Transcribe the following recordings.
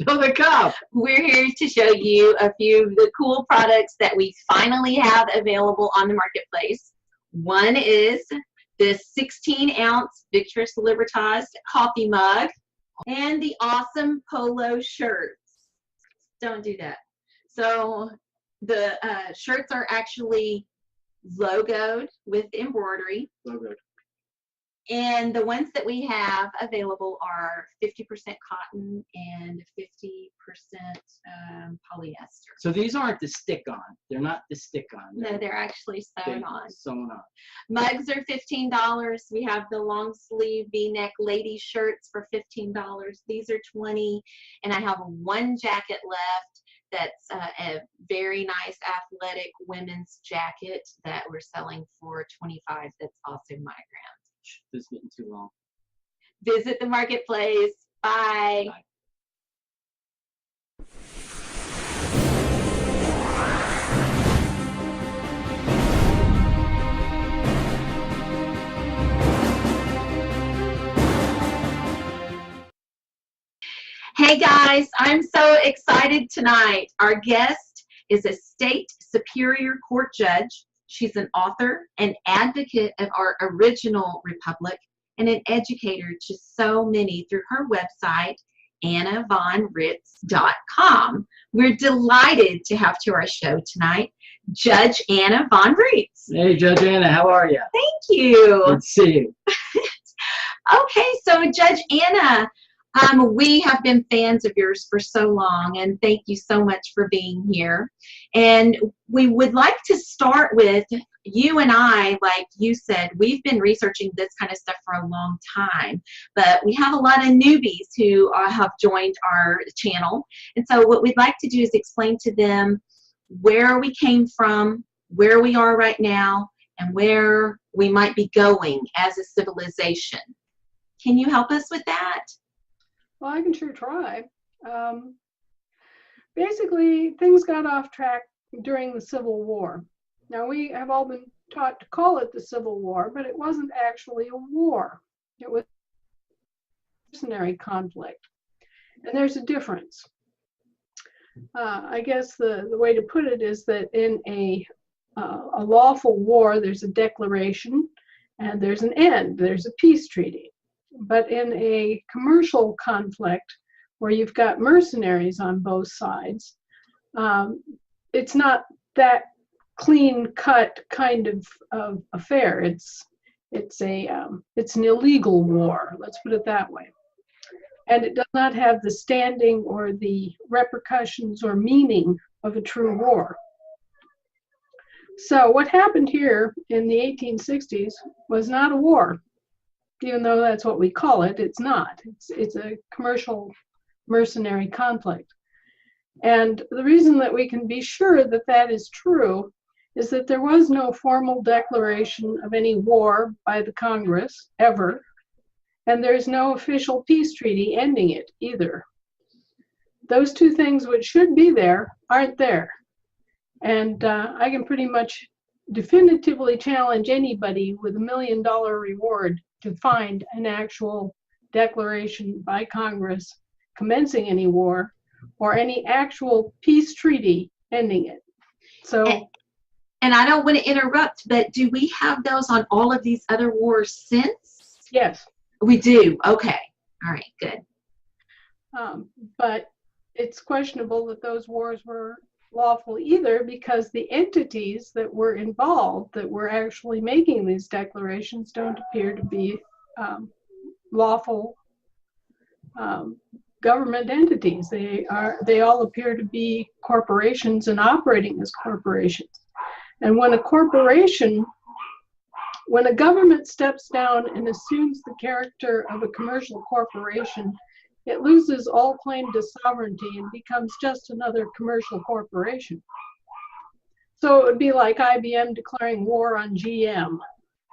Spill the cup. We're here to show you a few of the cool products that we finally have available on the marketplace. One is this 16-ounce Victorious Libertas coffee mug and the awesome polo shirts. Don't do that. So the shirts are actually logoed with embroidery. Logoed. And the ones that we have available are 50% cotton and 50% polyester. So these aren't the stick-on. They're not the stick-on. No, they're actually sewn on. Sewn on. Mugs are $15. We have the long sleeve V-neck lady shirts for $15. These are $20. And I have one jacket left that's a very nice athletic women's jacket that we're selling for $25. That's also monogrammed. This is getting too long. Visit the marketplace. Bye. Bye. Hey guys, I'm so excited tonight. Our guest is a state superior court judge. She's an author, an advocate of our original republic, and an educator to so many through her website, AnnaVonReitz.com. We're delighted to have to our show tonight, Judge Anna Von Reitz. Hey, Judge Anna, how are you? Thank you. Good to see you. Okay, so Judge Anna, we have been fans of yours for so long, and thank you so much for being here. And we would like to start with you and I, like you said, we've been researching this kind of stuff for a long time, but we have a lot of newbies who have joined our channel. And so what we'd like to do is explain to them where we came from, where we are right now, and where we might be going as a civilization. Can you help us with that? Well, I can sure try. Basically, things got off track during the Civil War. Now, we have all been taught to call it the Civil War, but it wasn't actually a war. It was a mercenary conflict. And there's a difference. I guess the way to put it is that in a lawful war, there's a declaration and there's an end. There's a peace treaty. But in a commercial conflict where you've got mercenaries on both sides, it's not that clean-cut kind of affair. It's an illegal war, let's put it that way. And it does not have the standing or the repercussions or meaning of a true war. So what happened here in the 1860s was not a war. Even though that's what we call it, it's not. It's a commercial mercenary conflict. And the reason that we can be sure that that is true is that there was no formal declaration of any war by the Congress, ever, and there's no official peace treaty ending it either. Those two things which should be there aren't there. And I can pretty much definitively challenge anybody with $1 million reward to find an actual declaration by Congress commencing any war or any actual peace treaty ending it. So, and I don't want to interrupt, but do we have those on all of these other wars since? Yes. We do. Okay. All right. Good. But it's questionable that those wars were lawful either, because the entities that were involved that were actually making these declarations don't appear to be lawful government entities. They all appear to be corporations and operating as corporations. And when a government steps down and assumes the character of a commercial corporation, it loses all claim to sovereignty and becomes just another commercial corporation. So it would be like IBM declaring war on GM.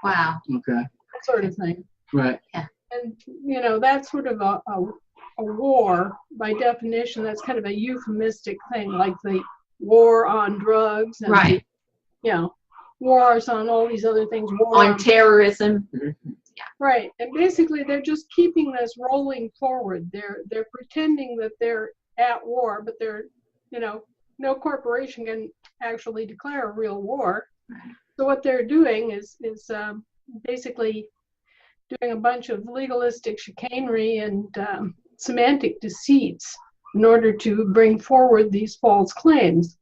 Wow. Okay. That sort of thing. Right. Yeah. And, you know, that's sort of a war, by definition. That's kind of a euphemistic thing, like the war on drugs. And right. You know, wars on all these other things. War on terrorism. Mm-hmm. Yeah. Right. And basically they're just keeping this rolling forward. They're pretending that they're at war, but they're, no corporation can actually declare a real war. So what they're doing is basically doing a bunch of legalistic chicanery and semantic deceits in order to bring forward these false claims.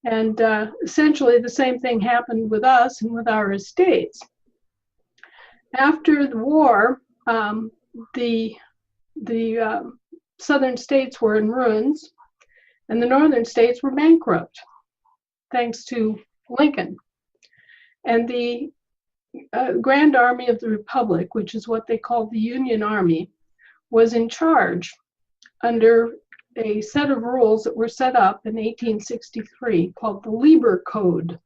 And essentially the same thing happened with us and with our estates. After the war, the southern states were in ruins and the northern states were bankrupt, thanks to Lincoln. And the Grand Army of the Republic, which is what they called the Union Army, was in charge under a set of rules that were set up in 1863 called the Lieber Code.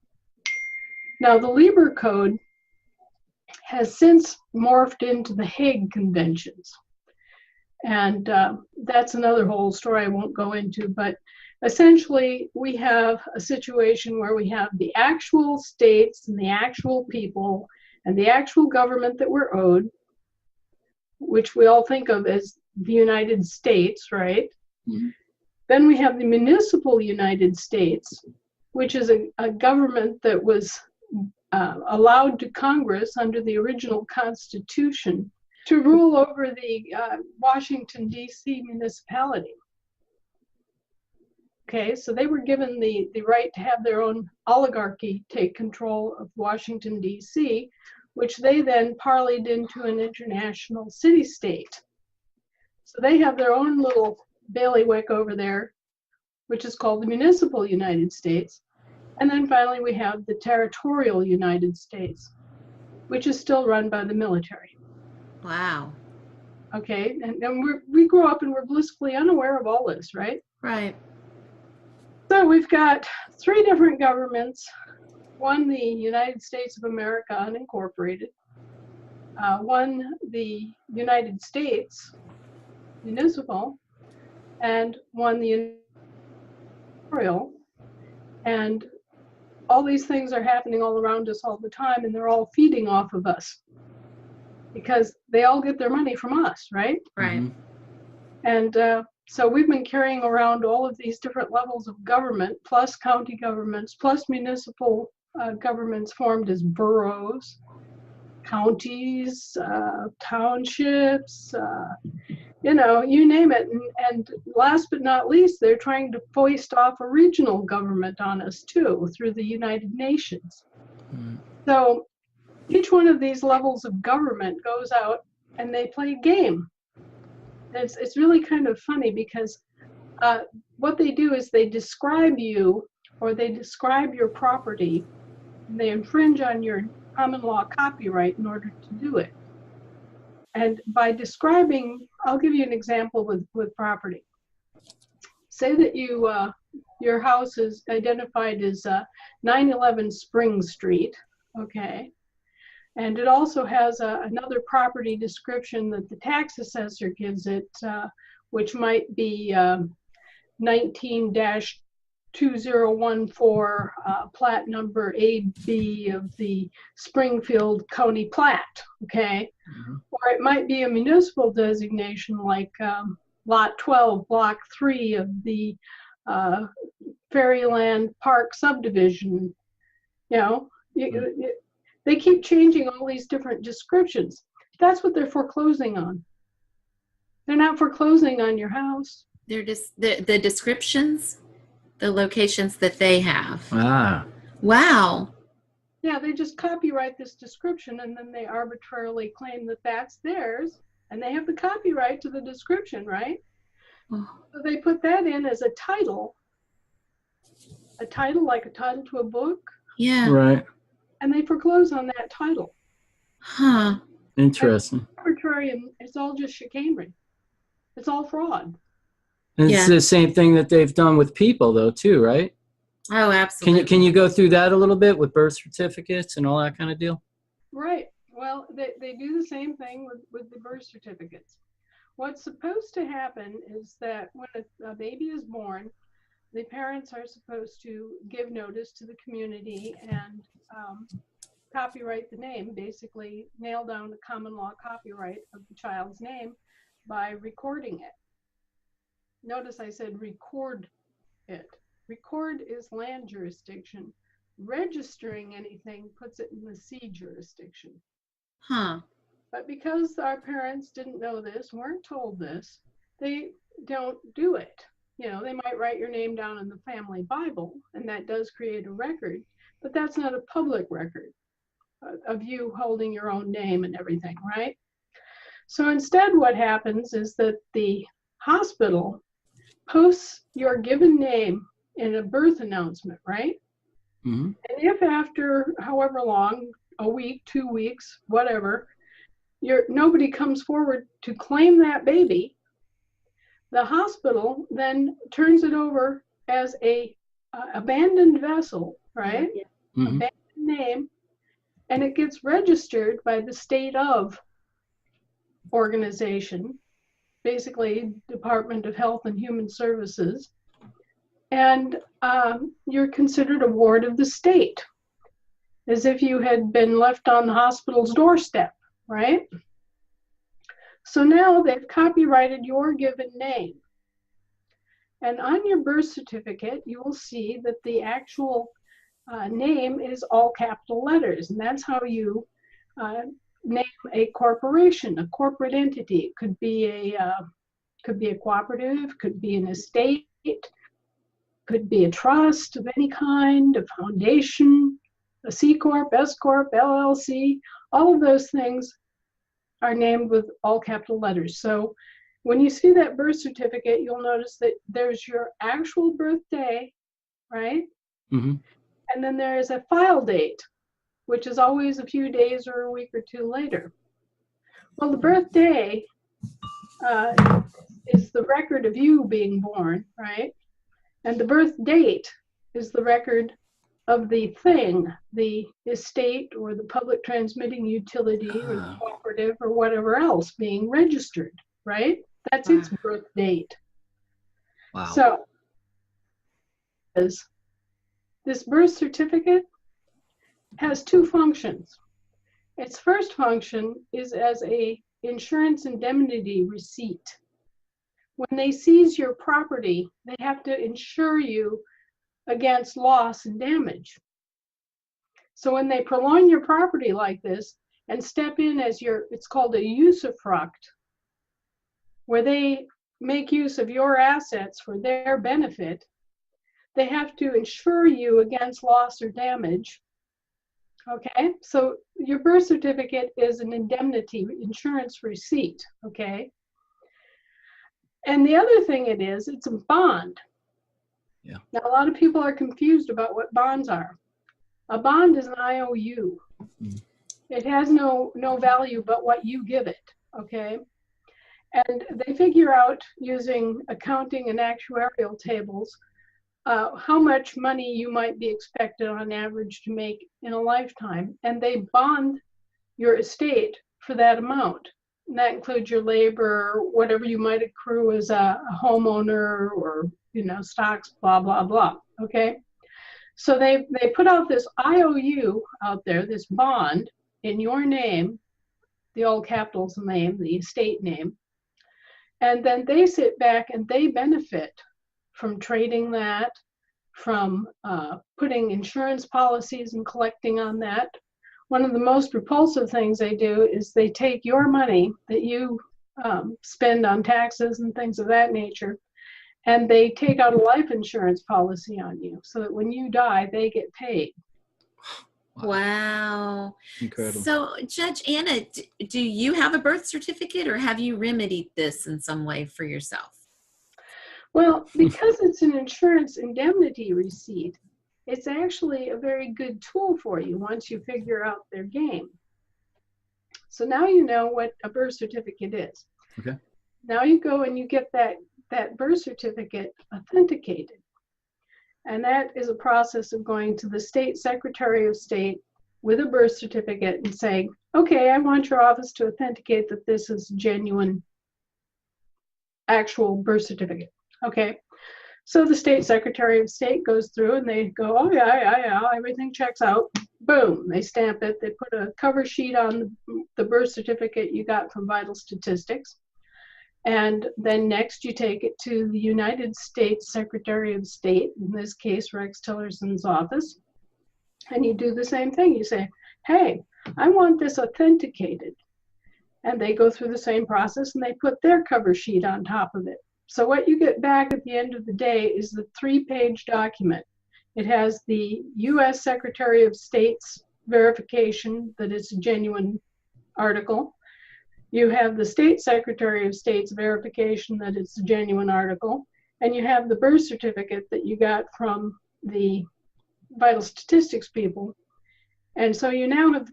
Now, the Lieber Code has since morphed into the Hague Conventions. And that's another whole story I won't go into, but essentially we have a situation where we have the actual states and the actual people and the actual government that we're owed, which we all think of as the United States, right? Mm-hmm. Then we have the municipal United States, which is a government that was allowed to Congress under the original Constitution to rule over the Washington, D.C. municipality. Okay, so they were given the right to have their own oligarchy take control of Washington, D.C., which they then parlayed into an international city-state. So they have their own little bailiwick over there, which is called the municipal United States. And then finally we have the territorial United States, which is still run by the military. Wow. Okay, and we grew up and we're blissfully unaware of all this, right? Right. So we've got three different governments. One, the United States of America unincorporated. One, the United States municipal, and one, the territorial. And all these things are happening all around us all the time, and they're all feeding off of us because they all get their money from us, right? Right. Mm-hmm. And so we've been carrying around all of these different levels of government, plus county governments, plus municipal governments formed as boroughs, counties, townships, you name it. And last but not least, they're trying to foist off a regional government on us too, through the United Nations. Mm. So each one of these levels of government goes out and they play a game. It's really kind of funny because what they do is they describe you or they describe your property. And they infringe on your common law copyright in order to do it. And by describing, I'll give you an example with property. Say that your house is identified as 911 Spring Street, okay? And it also has another property description that the tax assessor gives it, which might be 19-2014, plat number AB of the Springfield County Plat, okay? Mm-hmm. Or it might be a municipal designation like Lot 12, Block 3 of the Fairyland Park subdivision. They keep changing all these different descriptions. That's what they're foreclosing on. They're not foreclosing on your house. They're just the descriptions, the locations that they have. Ah. Wow. Yeah, they just copyright this description and then they arbitrarily claim that that's theirs and they have the copyright to the description, right? Oh. So they put that in as a title like a title to a book. Yeah. Right. And they foreclose on that title. Huh. Interesting. It's arbitrary and it's all just chicanery. It's all fraud. And it's the same thing that they've done with people, though, too, right? Oh, absolutely. Can you go through that a little bit with birth certificates and all that kind of deal? Right. Well, they do the same thing with the birth certificates. What's supposed to happen is that when a baby is born, the parents are supposed to give notice to the community and copyright the name, basically nail down the common law copyright of the child's name by recording it. notice I said record it. Record is land jurisdiction. Registering anything puts it in the sea jurisdiction. Huh. But because our parents didn't know this, weren't told this, they don't do it. You know, they might write your name down in the family Bible, and that does create a record, but that's not a public record of you holding your own name and everything, right? So instead, what happens is that the hospital posts your given name in a birth announcement, right? Mm-hmm. And if after however long, a week, 2 weeks, whatever, nobody comes forward to claim that baby, the hospital then turns it over as a abandoned vessel, right? Mm-hmm. Abandoned name, and it gets registered by the state of organization, basically Department of Health and Human Services, and you're considered a ward of the state, as if you had been left on the hospital's doorstep, right? So now they've copyrighted your given name. And on your birth certificate, you will see that the actual name is all capital letters, and that's how you name a corporation, a corporate entity. It could be a cooperative, could be an estate, could be a trust of any kind, a foundation, a C Corp, S Corp, LLC. All of those things are named with all capital letters. So when you see that birth certificate, you'll notice that there's your actual birthday, right? Mm-hmm. And then there is a file date, which is always a few days or a week or two later. Well, the birthday is the record of you being born, right? And the birth date is the record of the thing, the estate or the public transmitting utility or the cooperative or whatever else being registered, right? That's its birth date. Wow. So this birth certificate has two functions. Its first function is as a insurance indemnity receipt. When they seize your property, they have to insure you against loss and damage. So when they prolong your property like this and step in as it's called a usufruct, where they make use of your assets for their benefit, they have to insure you against loss or damage. Okay, so your birth certificate is an indemnity insurance receipt, okay? And the other thing it's a bond. Yeah. Now, a lot of people are confused about what bonds are. A bond is an IOU. Mm. It has no value but what you give it, okay? And they figure out using accounting and actuarial tables how much money you might be expected on average to make in a lifetime. And they bond your estate for that amount. And that includes your labor, whatever you might accrue as a homeowner or, stocks, blah, blah, blah, okay? So they put out this IOU out there, this bond in your name, the all capitals name, the estate name, and then they sit back and they benefit from trading that, from putting insurance policies and collecting on that. One of the most repulsive things they do is they take your money that you spend on taxes and things of that nature, and they take out a life insurance policy on you so that when you die, they get paid. Wow. Incredible. So, Judge Anna, do you have a birth certificate, or have you remedied this in some way for yourself? Well, because it's an insurance indemnity receipt, it's actually a very good tool for you once you figure out their game. So now you know what a birth certificate is. Okay. Now you go and you get that birth certificate authenticated. And that is a process of going to the state secretary of state with a birth certificate and saying, okay, I want your office to authenticate that this is genuine, actual birth certificate. Okay. So the state secretary of state goes through and they go, oh yeah, everything checks out. Boom, they stamp it. They put a cover sheet on the birth certificate you got from Vital Statistics. And then next you take it to the United States Secretary of State, in this case Rex Tillerson's office, and you do the same thing. You say, hey, I want this authenticated. And they go through the same process and they put their cover sheet on top of it. So what you get back at the end of the day is the 3-page document. It has the US Secretary of State's verification that it's a genuine article. You have the State Secretary of State's verification that it's a genuine article. And you have the birth certificate that you got from the vital statistics people. And so you now have,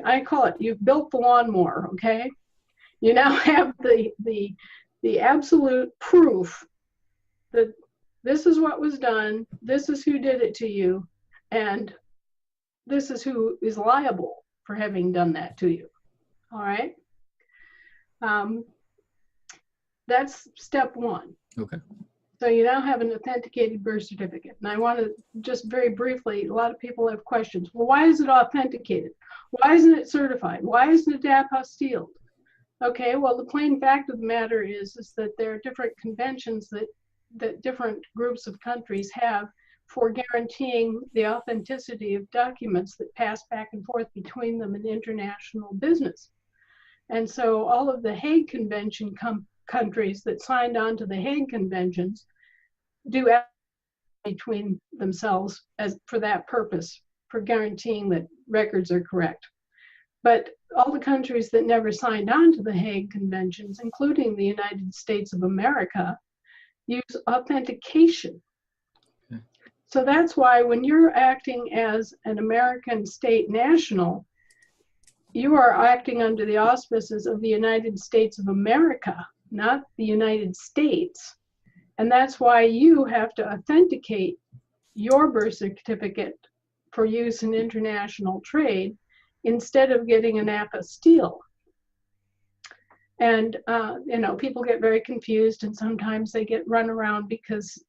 I call it, you've built the lawnmower, okay? You now have the absolute proof that this is what was done, this is who did it to you, and this is who is liable for having done that to you, all right? That's step one. Okay. So you now have an authenticated birth certificate. And I want to just very briefly, a lot of people have questions. Well, why is it authenticated? Why isn't it certified? Why isn't it apostilled? Okay, well, the plain fact of the matter is that there are different conventions that different groups of countries have for guaranteeing the authenticity of documents that pass back and forth between them in international business. And so all of the Hague Convention countries that signed on to the Hague Conventions do between themselves for that purpose, for guaranteeing that records are correct. But all the countries that never signed on to the Hague Conventions, including the United States of America, use authentication. Okay. So that's why when you're acting as an American state national, you are acting under the auspices of the United States of America, not the United States. And that's why you have to authenticate your birth certificate for use in international trade instead of getting an apostille. And, people get very confused and sometimes they get run around because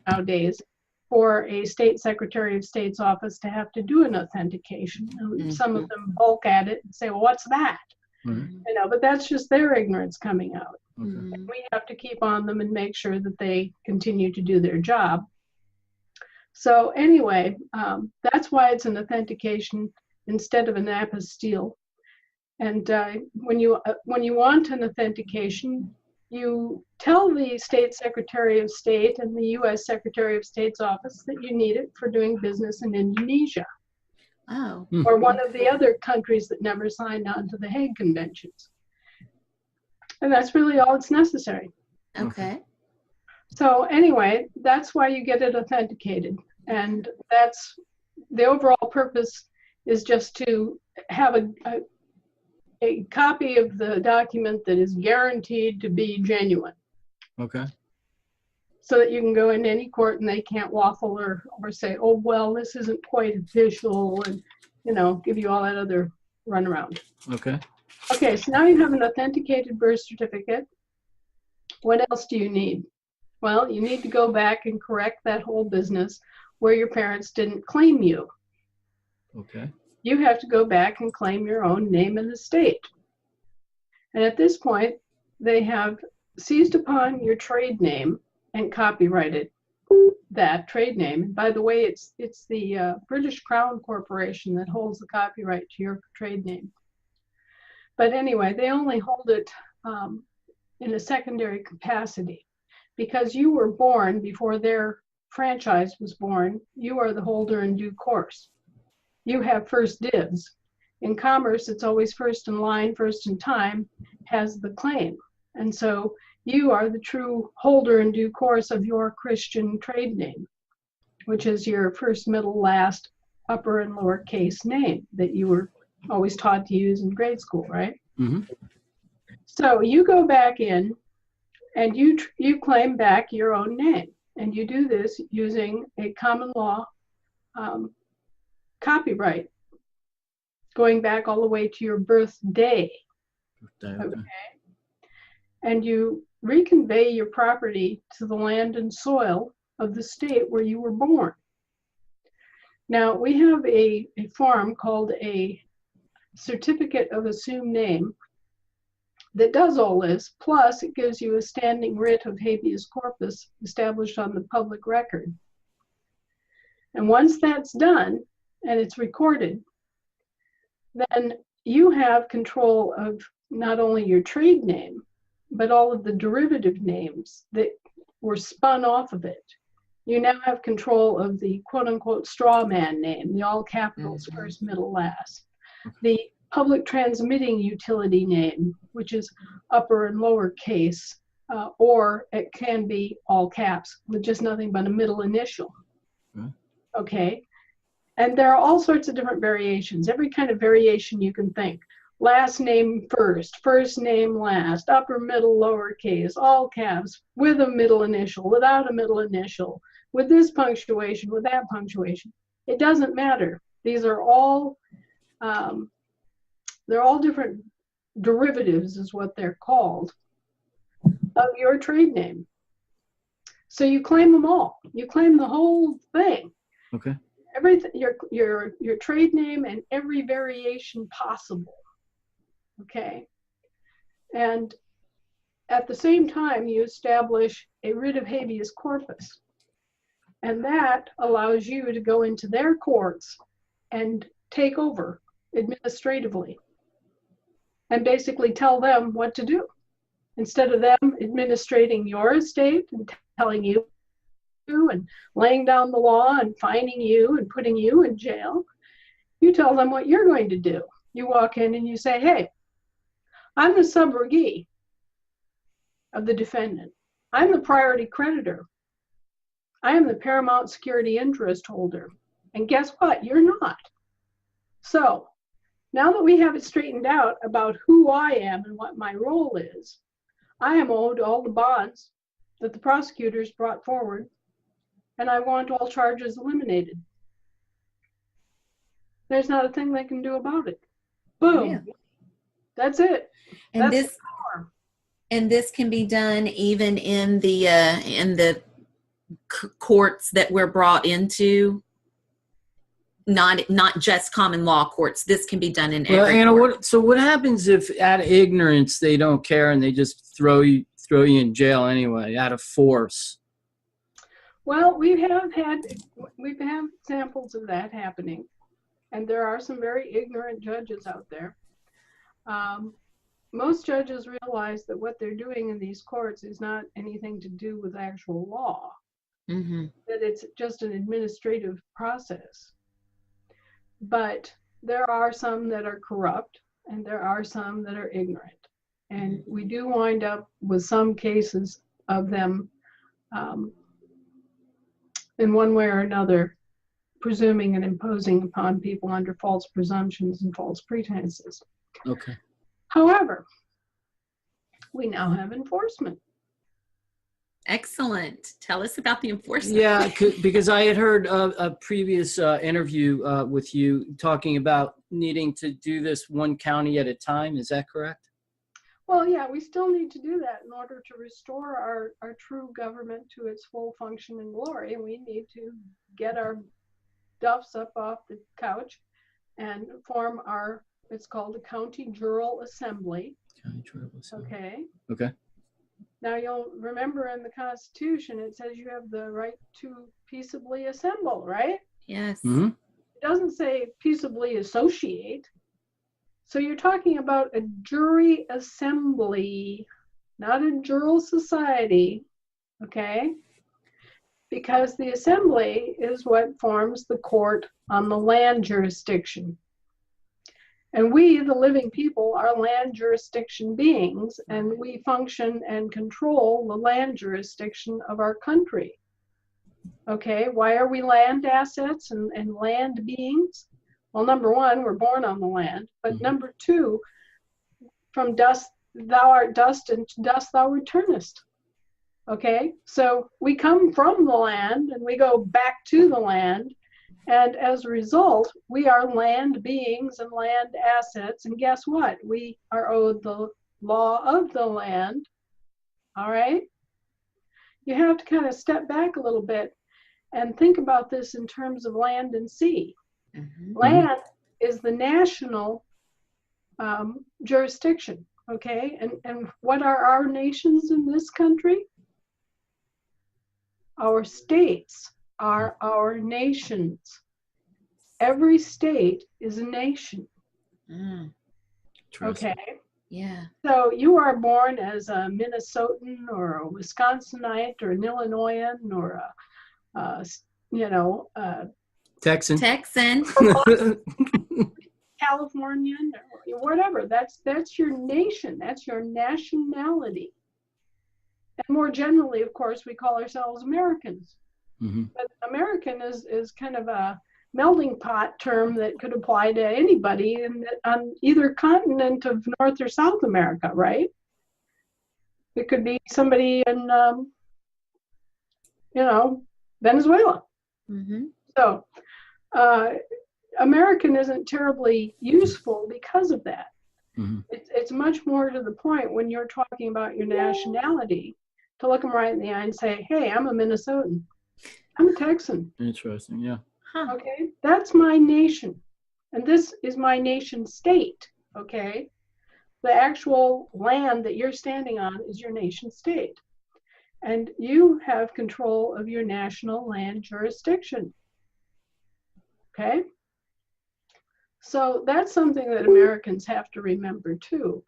nowadays for a state secretary of state's office to have to do an authentication. Mm-hmm. Some of them balk at it and say, well, what's that? Mm-hmm. But that's just their ignorance coming out. Mm-hmm. And we have to keep on them and make sure that they continue to do their job. So anyway, that's why it's an authentication instead of an apostille. And when you want an authentication, you tell the State Secretary of State and the U.S. Secretary of State's office that you need it for doing business in Indonesia. Oh. Or one of the other countries that never signed on to the Hague Conventions. And that's really all it's necessary. Okay. So anyway, that's why you get it authenticated. And that's the overall purpose, is just to have a copy of the document that is guaranteed to be genuine. Okay. So that you can go into any court and they can't waffle or say, oh, well, this isn't quite official, and, give you all that other runaround. Okay. Okay, so now you have an authenticated birth certificate. What else do you need? Well, you need to go back and correct that whole business where your parents didn't claim you. Okay. You have to go back and claim your own name in the state. And at this point, they have seized upon your trade name and copyrighted that trade name. And by the way, it's the British Crown Corporation that holds the copyright to your trade name. But anyway, they only hold it in a secondary capacity. Because you were born before their franchise was born, you are the holder in due course. You have first dibs. In commerce, it's always first in line, first in time, has the claim. And so you are the true holder in due course of your Christian trade name, which is your first, middle, last, upper and lower case name that you were always taught to use in grade school, right? Mm-hmm. So you go back in and you claim back your own name. And you do this using a common law copyright, going back all the way to your birthday. Okay. And you reconvey your property to the land and soil of the state where you were born. Now, we have a form called a certificate of assumed name that does all this, plus it gives you a standing writ of habeas corpus established on the public record. And once that's done and it's recorded, then you have control of not only your trade name, but all of the derivative names that were spun off of it. You now have control of the quote-unquote straw man name, the all capitals, first, middle, last. The public transmitting utility name, which is upper and lower case, or it can be all caps with just nothing but a middle initial. Okay? And there are all sorts of different variations, every kind of variation you can think. Last name first, first name last, upper, middle, lower case, all caps, with a middle initial, without a middle initial, with this punctuation, with that punctuation. It doesn't matter. These are all, they're all different derivatives is what they're called of your trade name. So you claim them all. You claim the whole thing. Okay. Everything, your trade name and every variation possible. Okay. And at the same time, you establish a writ of habeas corpus. And that allows you to go into their courts and take over administratively and basically tell them what to do. Instead of them administrating your estate and telling you and laying down the law and fining you and putting you in jail, you tell them what you're going to do. You walk in and you say, hey, I'm the subrogee of the defendant. I'm the priority creditor. I am the paramount security interest holder. And guess what? You're not. So now that we have it straightened out about who I am and what my role is, I am owed all the bonds that the prosecutors brought forward, and I want all charges eliminated. There's not a thing they can do about it. Boom. Yeah. That's it. And That's this can be done even in the courts that we're brought into, not just common law courts. This can be done in every Anna, court. what happens if out of ignorance they don't care and they just throw you in jail anyway out of force? Well, we have examples of that happening, and there are some very ignorant judges out there. Most judges realize that what they're doing in these courts is not anything to do with actual law, that it's just an administrative process. But there are some that are corrupt, and there are some that are ignorant. And we do wind up with some cases of them in one way or another presuming and imposing upon people under false presumptions and false pretenses. Okay. However, we now have enforcement. Excellent. Tell us about the enforcement. Yeah, because I had heard a previous interview with you talking about needing to do this one county at a time. Is that correct? Well, yeah, we still need to do that in order to restore our true government to its full function and glory. And we need to get our duffs up off the couch and form it's called a county jural assembly. County jural assembly. Okay. Okay. Now you'll remember in the Constitution, it says you have the right to peaceably assemble, right? Yes. Mm-hmm. It doesn't say peaceably associate. So you're talking about a jury assembly, not a jural society, okay? Because the assembly is what forms the court on the land jurisdiction. And we, the living people, are land jurisdiction beings, and we function and control the land jurisdiction of our country. Okay, why are we land assets and land beings? Well, number one, we're born on the land, but number two, from dust thou art dust, and to dust thou returnest. Okay, so we come from the land and we go back to the land, and as a result, we are land beings and land assets, and guess what? We are owed the law of the land. All right, you have to kind of step back a little bit and think about this in terms of land and sea. Land is the national jurisdiction. okay? And what are our nations in this country? Our states are our nations. Every state is a nation, Mm, Interesting. okay? yeah. So you are born as a Minnesotan or a Wisconsinite or an Illinoisan or a you know, Texan. Texan. Californian or whatever. That's your nation. That's your nationality. And more generally, of course, we call ourselves Americans. Hmm. But American is kind of a melding pot term that could apply to anybody on either continent of North or South America, right? It could be somebody in, you know, Venezuela. Mm-hmm. So American isn't terribly useful because of that. Hmm. It's much more to the point when you're talking about your nationality to look them right in the eye and say, hey, I'm a Minnesotan. I'm a Texan. Interesting. Yeah. Huh. Okay, that's my nation. And this is my nation state. Okay, the actual land that you're standing on is your nation state. And you have control of your national land jurisdiction. Okay, so that's something that Americans have to remember too.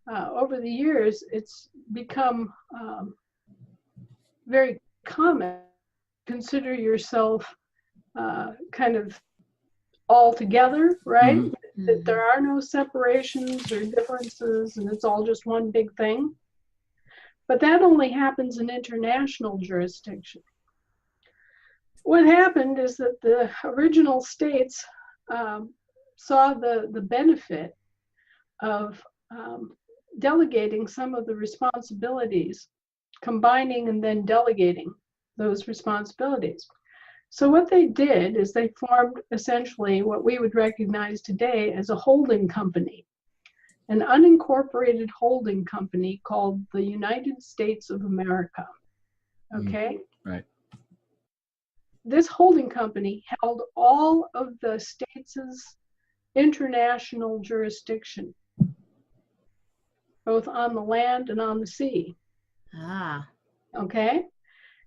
Over the years, it's become very common. Consider yourself kind of all together, right? Mhm. That there are no separations or differences and it's all just one big thing. But that only happens in international jurisdiction. What happened is that the original states saw the benefit of delegating some of the responsibilities, combining and then delegating those responsibilities. So what they did is they formed essentially what we would recognize today as a holding company, an unincorporated holding company called the United States of America. Okay? Right. This holding company held all of the states' international jurisdiction, both on the land and on the sea. Ah. Okay?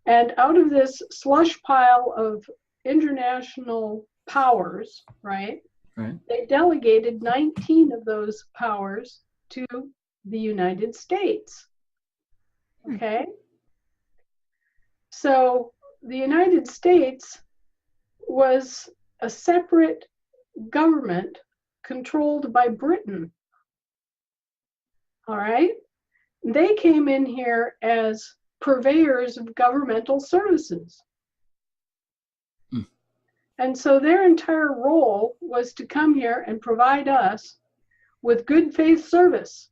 And out of this slush pile of international powers, right? Right. They delegated 19 of those powers to the United States. Okay? So the United States was a separate government controlled by Britain. All right? They came in here as purveyors of governmental services. And so their entire role was to come here and provide us with good faith service,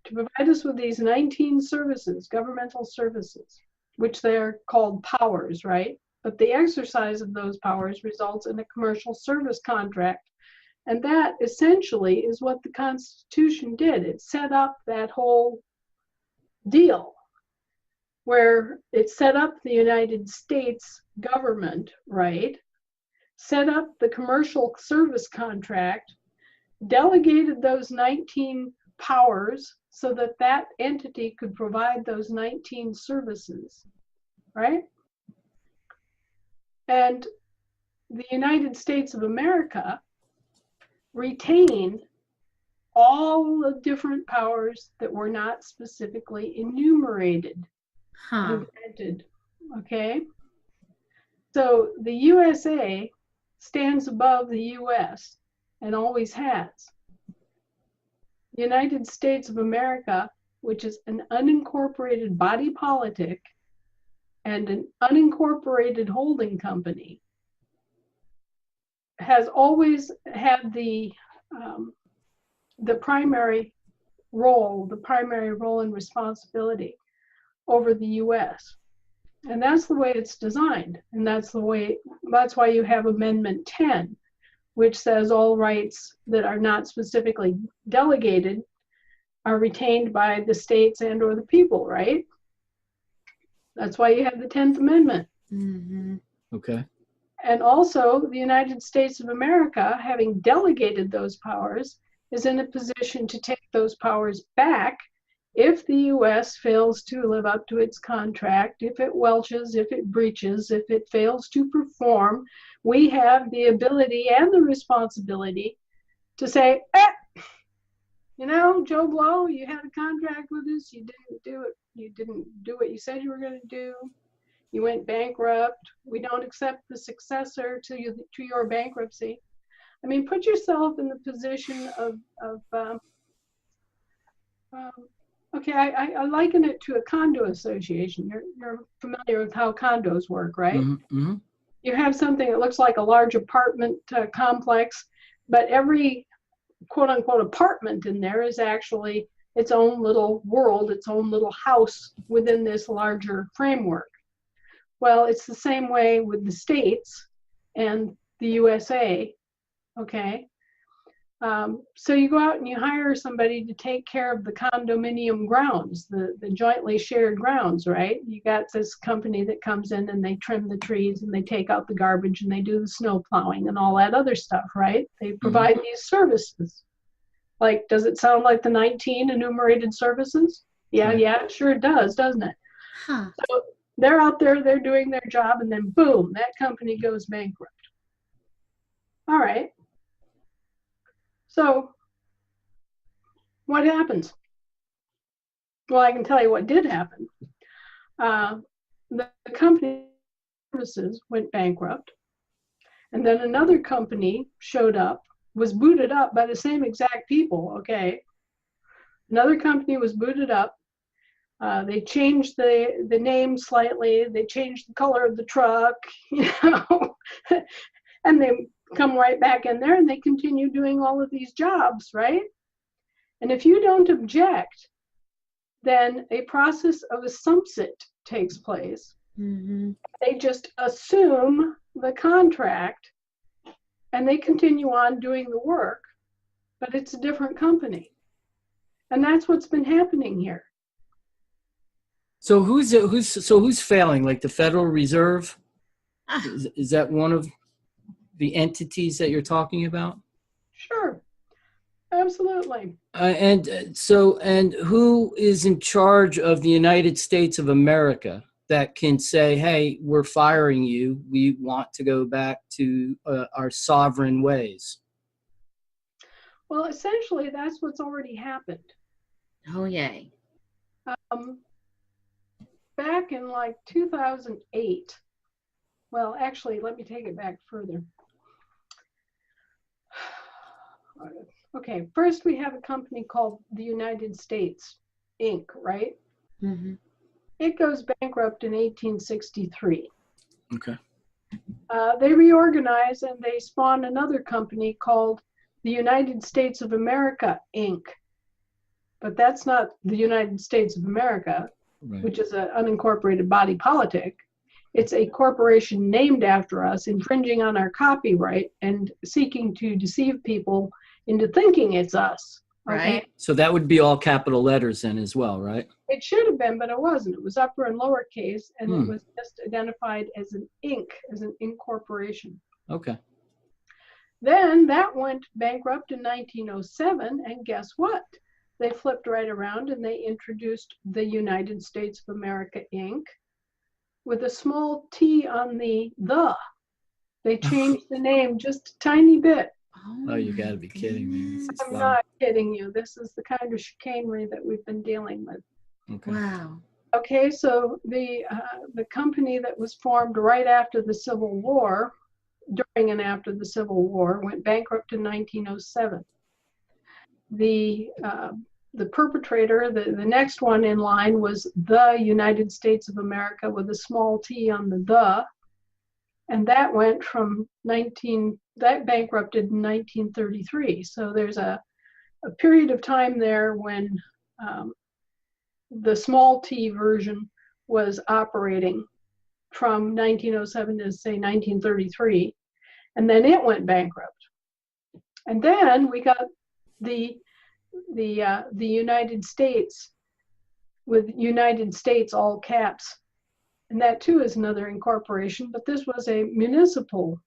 to provide us with these 19 services, governmental services, which they're called powers, right? But the exercise of those powers results in a commercial service contract. And that essentially is what the Constitution did. It set up that whole deal where it set up the United States government, right? Set up the commercial service contract, delegated those 19 powers so that that entity could provide those 19 services, right? And the United States of America retained all the different powers that were not specifically enumerated Huh. and granted, okay? So the USA stands above the US and always has. The United States of America, which is an unincorporated body politic and an unincorporated holding company, has always had the primary role and responsibility over the US. And that's the way it's designed. And that's why you have Amendment 10, which says all rights that are not specifically delegated are retained by the states and or the people, right? That's why you have the 10th Amendment. Mm-hmm. Okay. And also the United States of America, having delegated those powers, is in a position to take those powers back if the U.S. fails to live up to its contract, if it welches, if it breaches, if it fails to perform. We have the ability and the responsibility to say, you know, Joe Blow, you had a contract with us, you didn't do it, you didn't do what you said you were going to do, you went bankrupt, we don't accept the successor to your bankruptcy. I mean, put yourself in the position of okay, I liken it to a condo association. You're familiar with how condos work, right? Mm-hmm. You have something that looks like a large apartment complex, but every quote unquote apartment in there is actually its own little world, its own little house within this larger framework. Well, it's the same way with the states and the USA, okay? So you go out and you hire somebody to take care of the condominium grounds, the jointly shared grounds, right? You got this company that comes in and they trim the trees and they take out the garbage and they do the snow plowing and all that other stuff, right? They provide these services. Like, does it sound like the 19 enumerated services? Yeah, yeah, sure it does, doesn't it? Huh. So they're out there, they're doing their job, and then boom, that company goes bankrupt. All right. So what happens? Well, I can tell you what did happen. The company services went bankrupt, and then another company showed up, was booted up by the same exact people, okay? Another company was booted up. They changed the name slightly. They changed the color of the truck, you know, and they come right back in there and they continue doing all of these jobs, right? And if you don't object, then a process of assumpsit takes place. Mm-hmm. They just assume the contract and they continue on doing the work, but it's a different company. And that's what's been happening here. So who's failing? Like the Federal Reserve? Is that one of the entities that you're talking about? Sure, absolutely. And who is in charge of the United States of America that can say, hey, we're firing you. We want to go back to our sovereign ways? Well, essentially, that's what's already happened. Oh, yay. Back in like 2008, well, actually, let me take it back further. Okay, first we have a company called the United States, Inc., right? Mm-hmm. It goes bankrupt in 1863. Okay. They reorganize and they spawn another company called the United States of America, Inc. But that's not the United States of America, Right. which is an unincorporated body politic. It's a corporation named after us, infringing on our copyright and seeking to deceive people into thinking it's us. Okay? Right. So that would be all capital letters then as well, right? It should have been, but it wasn't. It was upper and lowercase, and it was just identified as an Inc., as an incorporation. Okay. Then that went bankrupt in 1907, and guess what? They flipped right around and they introduced the United States of America, Inc., with a small T on the. They changed the name just a tiny bit. Oh, you got to be kidding me. This is I'm fun. not kidding you. This is the kind of chicanery that we've been dealing with. Okay. Wow. Okay, so the company that was formed right after the Civil War, during and after the Civil War, went bankrupt in 1907. The perpetrator, the next one in line, was the United States of America with a small t on the, and that went from that bankrupted in 1933. So there's a period of time there when the small t version was operating from 1907 to say 1933, and then it went bankrupt. And then we got the United States with United States all caps, and that too is another incorporation, but this was a municipal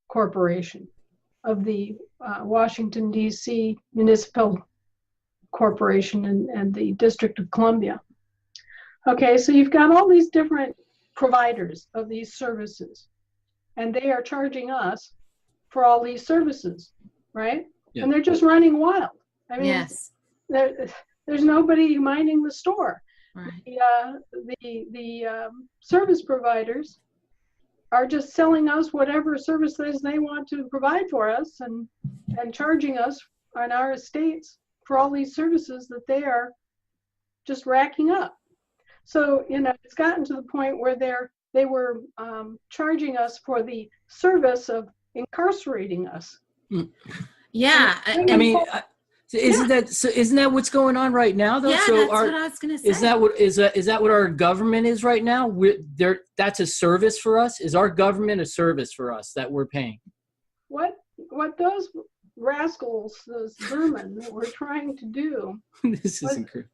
corporation. of the Washington, D.C. Municipal Corporation and the District of Columbia. Okay, so you've got all these different providers of these services, and they are charging us for all these services, right? Yeah. And they're just running wild. I mean, Yes. there's nobody minding the store. Right. The service providers are just selling us whatever services they want to provide for us, and charging us on our estates for all these services that they are just racking up. So, you know, it's gotten to the point where they were charging us for the service of incarcerating us. Yeah. I mean, isn't that what's going on right now, though? Yeah, So that's what I was going to say. is that what our government is right now? That's a service for us. Is our government a service for us that we're paying? What those rascals, those vermin, were trying to do? This is incredible.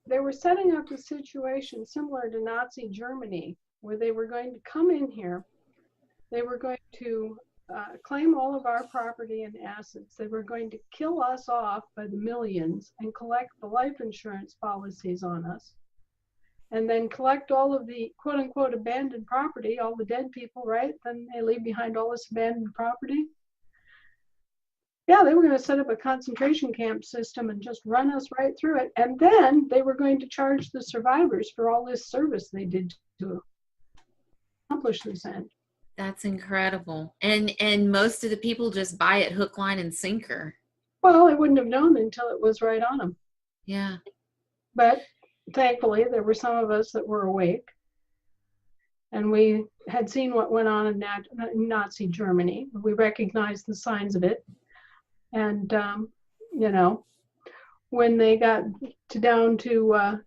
They were setting up a situation similar to Nazi Germany, where they were going to come in here. They were going to claim all of our property and assets. They were going to kill us off by the millions and collect the life insurance policies on us, and then collect all of the quote unquote abandoned property, all the dead people, right? Then they leave behind all this abandoned property. Yeah, they were going to set up a concentration camp system and just run us right through it. And then they were going to charge the survivors for all this service they did to accomplish this end. That's incredible. And most of the people just buy it hook, line, and sinker. Well, I wouldn't have known until it was right on them. Yeah. But thankfully, there were some of us that were awake. And we had seen what went on in Nazi Germany. We recognized the signs of it. And, you know, when they got down to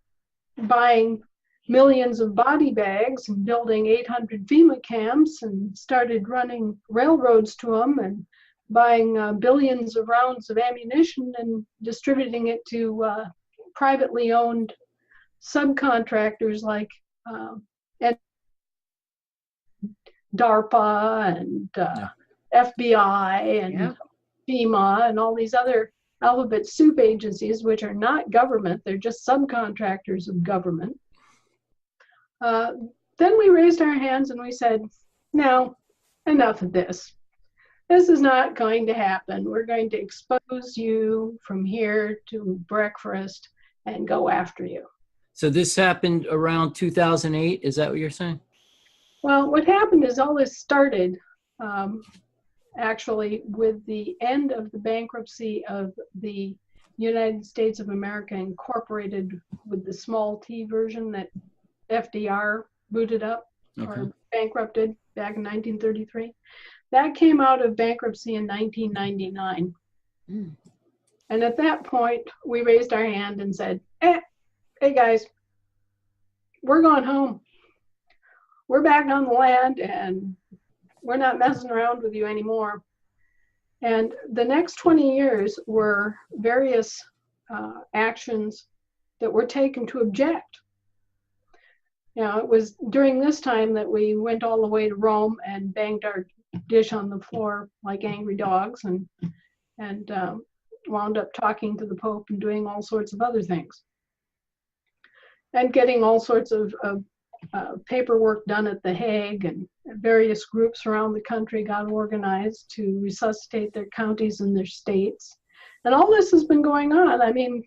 buying millions of body bags and building 800 FEMA camps and started running railroads to them and buying billions of rounds of ammunition and distributing it to privately owned subcontractors like DARPA and FBI and FEMA and all these other alphabet soup agencies, which are not government, they're just subcontractors of government. Then we raised our hands and we said, no, enough of this. This is not going to happen. We're going to expose you from here to breakfast and go after you. So this happened around 2008. Is that what you're saying? Well, what happened is all this started actually with the end of the bankruptcy of the United States of America Incorporated, with the small t version that FDR booted up or bankrupted back in 1933. That came out of bankruptcy in 1999. And at that point, we raised our hand and said, hey guys, we're going home. We're back on the land and we're not messing around with you anymore. And the next 20 years were various actions that were taken to object. You know, it was during this time that we went all the way to Rome and banged our dish on the floor like angry dogs and wound up talking to the Pope and doing all sorts of other things. And getting all sorts of paperwork done at The Hague, and various groups around the country got organized to resuscitate their counties and their states. And all this has been going on. I mean,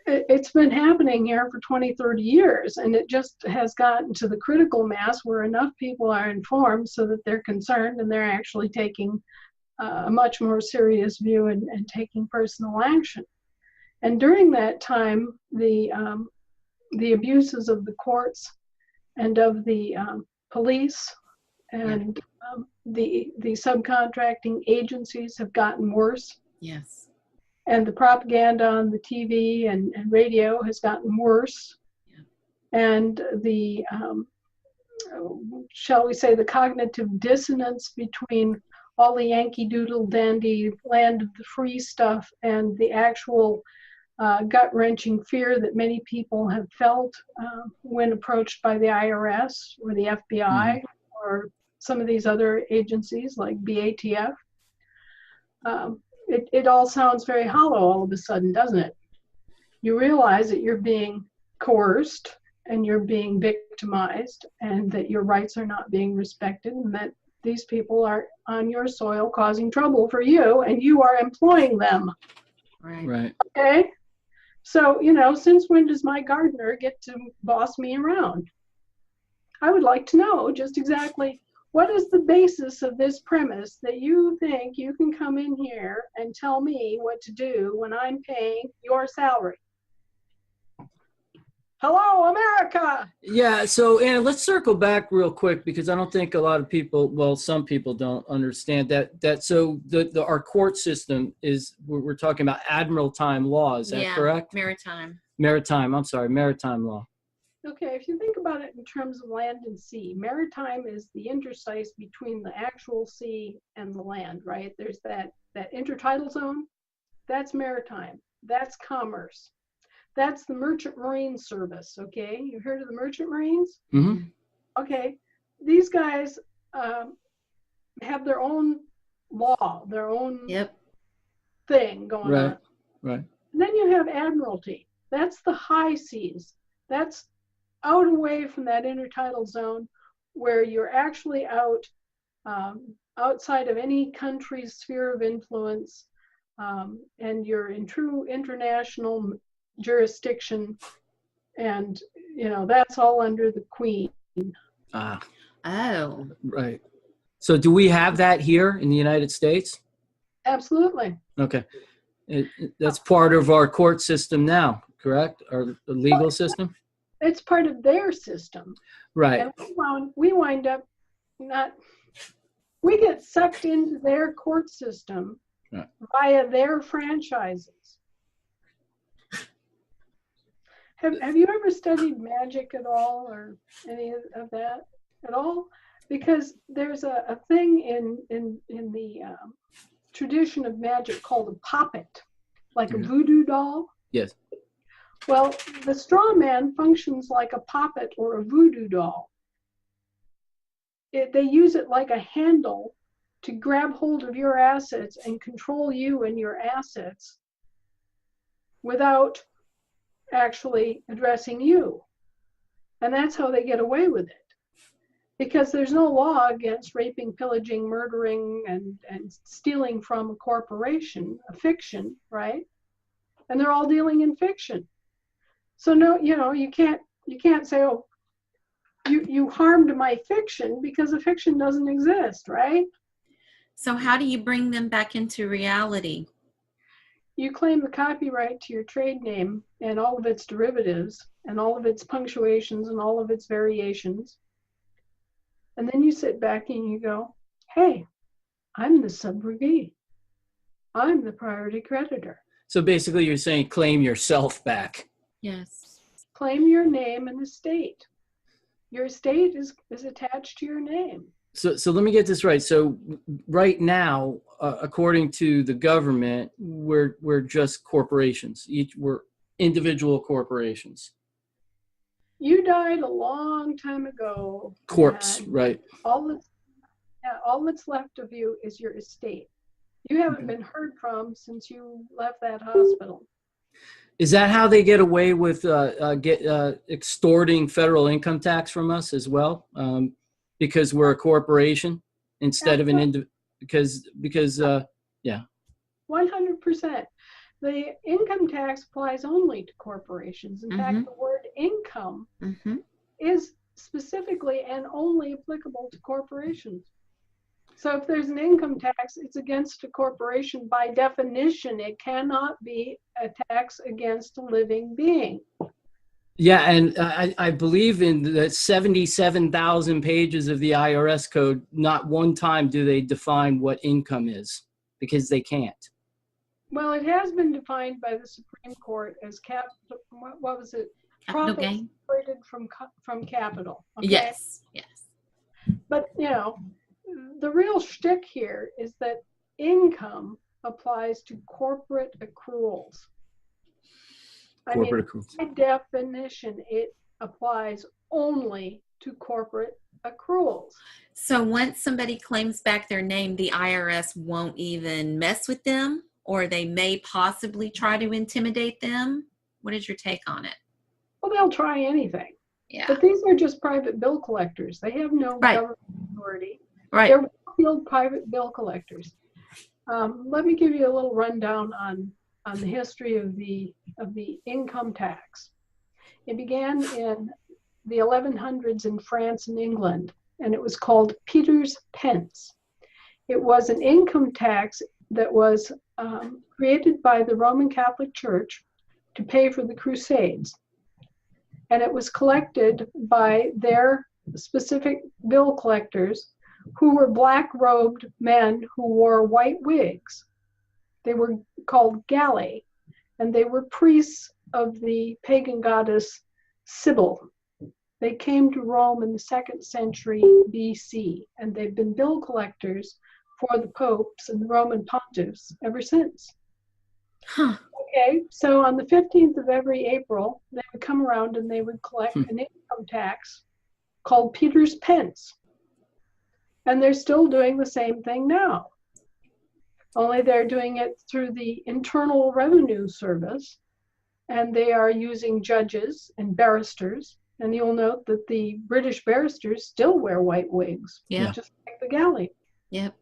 it's been happening here for 20, 30 years, and it just has gotten to the critical mass where enough people are informed so that they're concerned and they're actually taking a much more serious view and taking personal action. And during that time, the abuses of the courts and of the police and the subcontracting agencies have gotten worse. Yes. And the propaganda on the TV and radio has gotten worse. Yeah. And the, shall we say, the cognitive dissonance between all the Yankee Doodle Dandy land of the free stuff and the actual gut-wrenching fear that many people have felt when approached by the IRS or the FBI or some of these other agencies like BATF. it all sounds very hollow all of a sudden, doesn't it? You realize that you're being coerced and you're being victimized and that your rights are not being respected and that these people are on your soil causing trouble for you and you are employing them. Right. Right. Okay? So, since when does my gardener get to boss me around? I would like to know just exactly what is the basis of this premise that you think you can come in here and tell me what to do when I'm paying your salary? Hello, America! Yeah. So, Anna, let's circle back real quick because I don't think a lot of people, well, some people don't understand that. So our court system is, we're talking about admiraltime law. Is that correct? Maritime. Maritime law. Okay, if you think about it in terms of land and sea, maritime is the interstice between the actual sea and the land, right? There's that intertidal zone. That's maritime. That's commerce. That's the Merchant Marine Service, okay? You heard of the Merchant Marines? Mm-hmm. Okay, these guys have their own law, their own thing going on. Right. And then you have Admiralty. That's the high seas. That's out away from that intertidal zone where you're actually out outside of any country's sphere of influence and you're in true international jurisdiction and that's all under the Queen. Oh. Right. So do we have that here in the United States? Absolutely. Okay. That's part of our court system now, correct? Our legal system? It's part of their system. Right. And we wind up we get sucked into their court system via their franchises. Have you ever studied magic at all or any of that at all? Because there's a thing in the tradition of magic called a poppet, like a voodoo doll. Yes. Well, the straw man functions like a poppet or a voodoo doll. They use it like a handle to grab hold of your assets and control you and your assets without actually addressing you. And that's how they get away with it. Because there's no law against raping, pillaging, murdering, and stealing from a corporation, a fiction, right? And they're all dealing in fiction. So no, you can't say, oh, you harmed my fiction because the fiction doesn't exist, right? So how do you bring them back into reality? You claim the copyright to your trade name and all of its derivatives and all of its punctuations and all of its variations. And then you sit back and you go, hey, I'm the subrogee. I'm the priority creditor. So basically you're saying claim yourself back. Yes. Claim your name and estate. Your estate is attached to your name. So let me get this right. So right now, according to the government, we're just corporations. We're individual corporations. You died a long time ago. Corpse, right. All that's left of you is your estate. You haven't been heard from since you left that hospital. Is that how they get away with extorting federal income tax from us as well? Because we're a corporation instead of an individual? Because 100%. The income tax applies only to corporations. In fact, the word income is specifically and only applicable to corporations. So if there's an income tax, it's against a corporation by definition. It cannot be a tax against a living being. Yeah, and I believe in the 77,000 pages of the IRS code, not one time do they define what income is, because they can't. Well, it has been defined by the Supreme Court as what was it? Capital Profits gain. separated from capital. Okay? Yes. But, the real shtick here is that income applies to corporate accruals. Accruals. By definition, it applies only to corporate accruals. So once somebody claims back their name, the IRS won't even mess with them, or they may possibly try to intimidate them. What is your take on it? Well, they'll try anything. Yeah. But these are just private bill collectors. They have no Right. government authority. Right. They're field private bill collectors. Let me give you a little rundown on the history of the income tax. It began in the 1100s in France and England, and it was called Peter's pence. It was an income tax that was created by the Roman Catholic Church to pay for the Crusades. And it was collected by their specific bill collectors, who were black-robed men who wore white wigs. They were called Galli, and they were priests of the pagan goddess Sybil. They came to Rome in the 2nd century BC, and they've been bill collectors for the popes and the Roman pontiffs ever since. Huh. Okay, so on the 15th of every April, they would come around and they would collect an income tax called Peter's pence. And they're still doing the same thing now. Only they're doing it through the Internal Revenue Service, and they are using judges and barristers. And you'll note that the British barristers still wear white wigs, Yeah. just like the galley. Yep.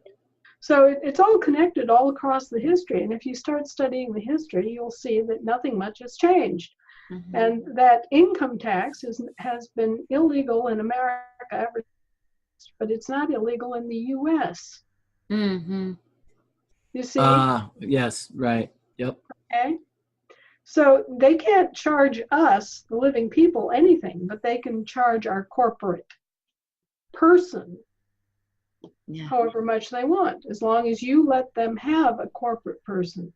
So it's all connected all across the history. And if you start studying the history, you'll see that nothing much has changed. Mm-hmm. And that income tax has been illegal in America ever since, but it's not illegal in the U.S. Mm-hmm. You see? Yes, right. Yep. Okay. So they can't charge us, the living people, anything, but they can charge our corporate person Yeah. however much they want, as long as you let them have a corporate person.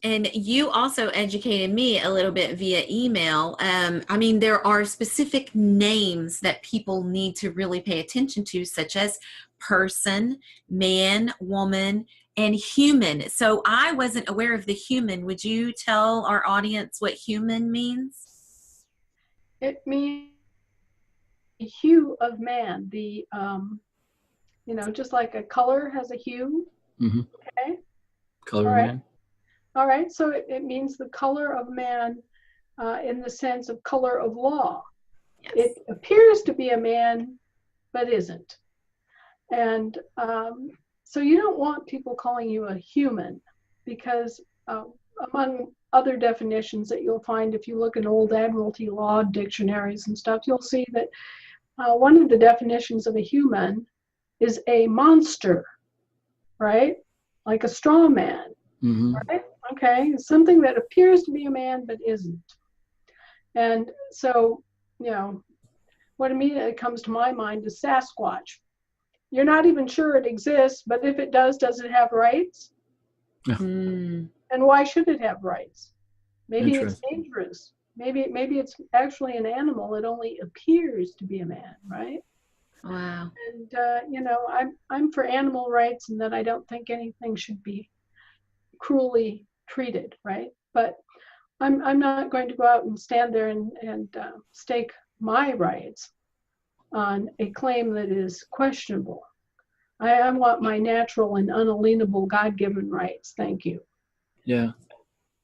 And you also educated me a little bit via email. I mean, there are specific names that people need to really pay attention to, such as person, man, woman, and human. So I wasn't aware of the human. Would you tell our audience what human means? It means the hue of man, just like a color has a hue. Mm-hmm. Okay. Color All right. man. All right. So it means the color of man in the sense of color of law. Yes. It appears to be a man, but isn't. And so you don't want people calling you a human, because among other definitions that you'll find if you look in old Admiralty law dictionaries and stuff, you'll see that one of the definitions of a human is a monster, right? Like a straw man, Mm-hmm. right? Okay, something that appears to be a man but isn't. And so, what immediately comes to my mind is Sasquatch. You're not even sure it exists, but if it does it have rights? Mm. And why should it have rights? Maybe it's Interesting. dangerous. Maybe it's actually an animal. It only appears to be a man, right? Wow. And I'm for animal rights, and that I don't think anything should be cruelly treated, right? But I'm not going to go out and stand there and stake my rights on a claim that is questionable. I want my natural and unalienable God-given rights. Thank you. Yeah.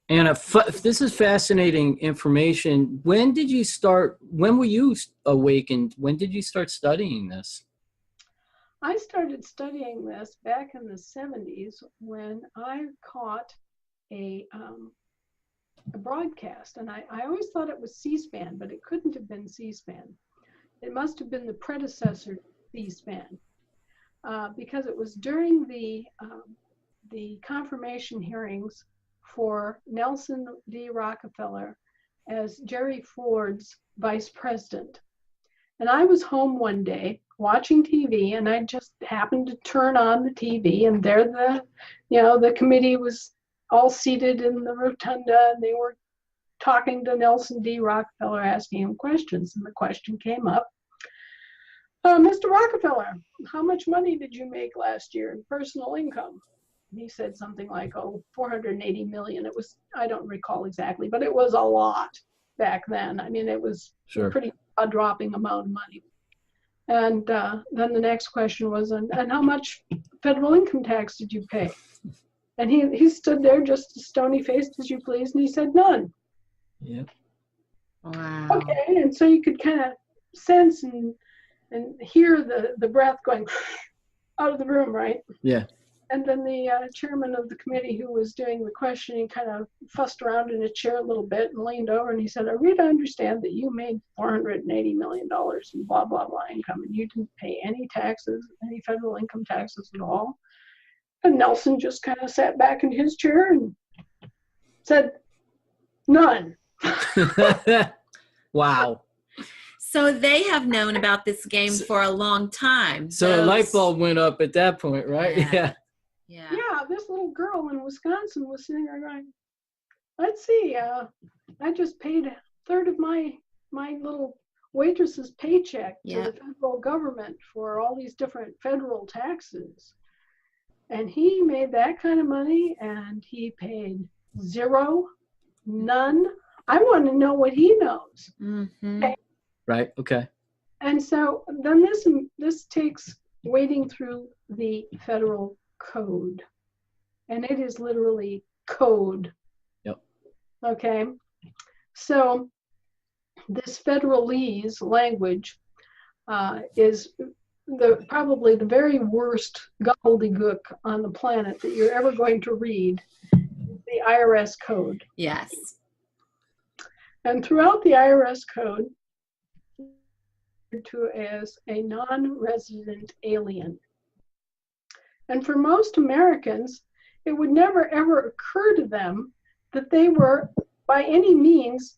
Anna, this is fascinating information. When were you awakened? When did you start studying this? I started studying this back in the 70s when I caught a broadcast, and I always thought it was C-SPAN, but it couldn't have been C-SPAN. It must have been the predecessor to C-SPAN, because it was during the confirmation hearings for Nelson D. Rockefeller as Jerry Ford's vice president. And I was home one day watching TV, and I just happened to turn on the TV, and there the committee was all seated in the rotunda, and they were talking to Nelson D. Rockefeller, asking him questions. And the question came up, Mr. Rockefeller, how much money did you make last year in personal income? And he said something like, 480 million. It was, I don't recall exactly, but it was a lot. back then. I mean, it was Sure. a pretty dropping amount of money. And then the next question was, and how much federal income tax did you pay? And he stood there just as stony-faced as you please, and he said, none. Yeah. Wow. Okay, and so you could kind of sense and hear the breath going out of the room, right? Yeah. And then the chairman of the committee who was doing the questioning kind of fussed around in a chair a little bit and leaned over and he said, I read understand that you made $480 million in blah, blah, blah income and you didn't pay any taxes, any federal income taxes at all. And Nelson just kind of sat back in his chair and said, none. Wow. So they have known about this game for a long time. So a light bulb went up at that point, right? Yeah. Yeah. Yeah, this little girl in Wisconsin was sitting there going, let's see, I just paid a third of my little waitress's paycheck to the federal government for all these different federal taxes. And he made that kind of money and he paid zero, none. I want to know what he knows. Mm-hmm. Okay. Right. Okay. And so then this takes wading through the federal code. And it is literally code. Yep. Okay. So this federalese language is probably the very worst gobbledygook on the planet that you're ever going to read, the IRS code. Yes. And throughout the IRS code, referred to as a non-resident alien. And for most Americans, it would never ever occur to them that they were by any means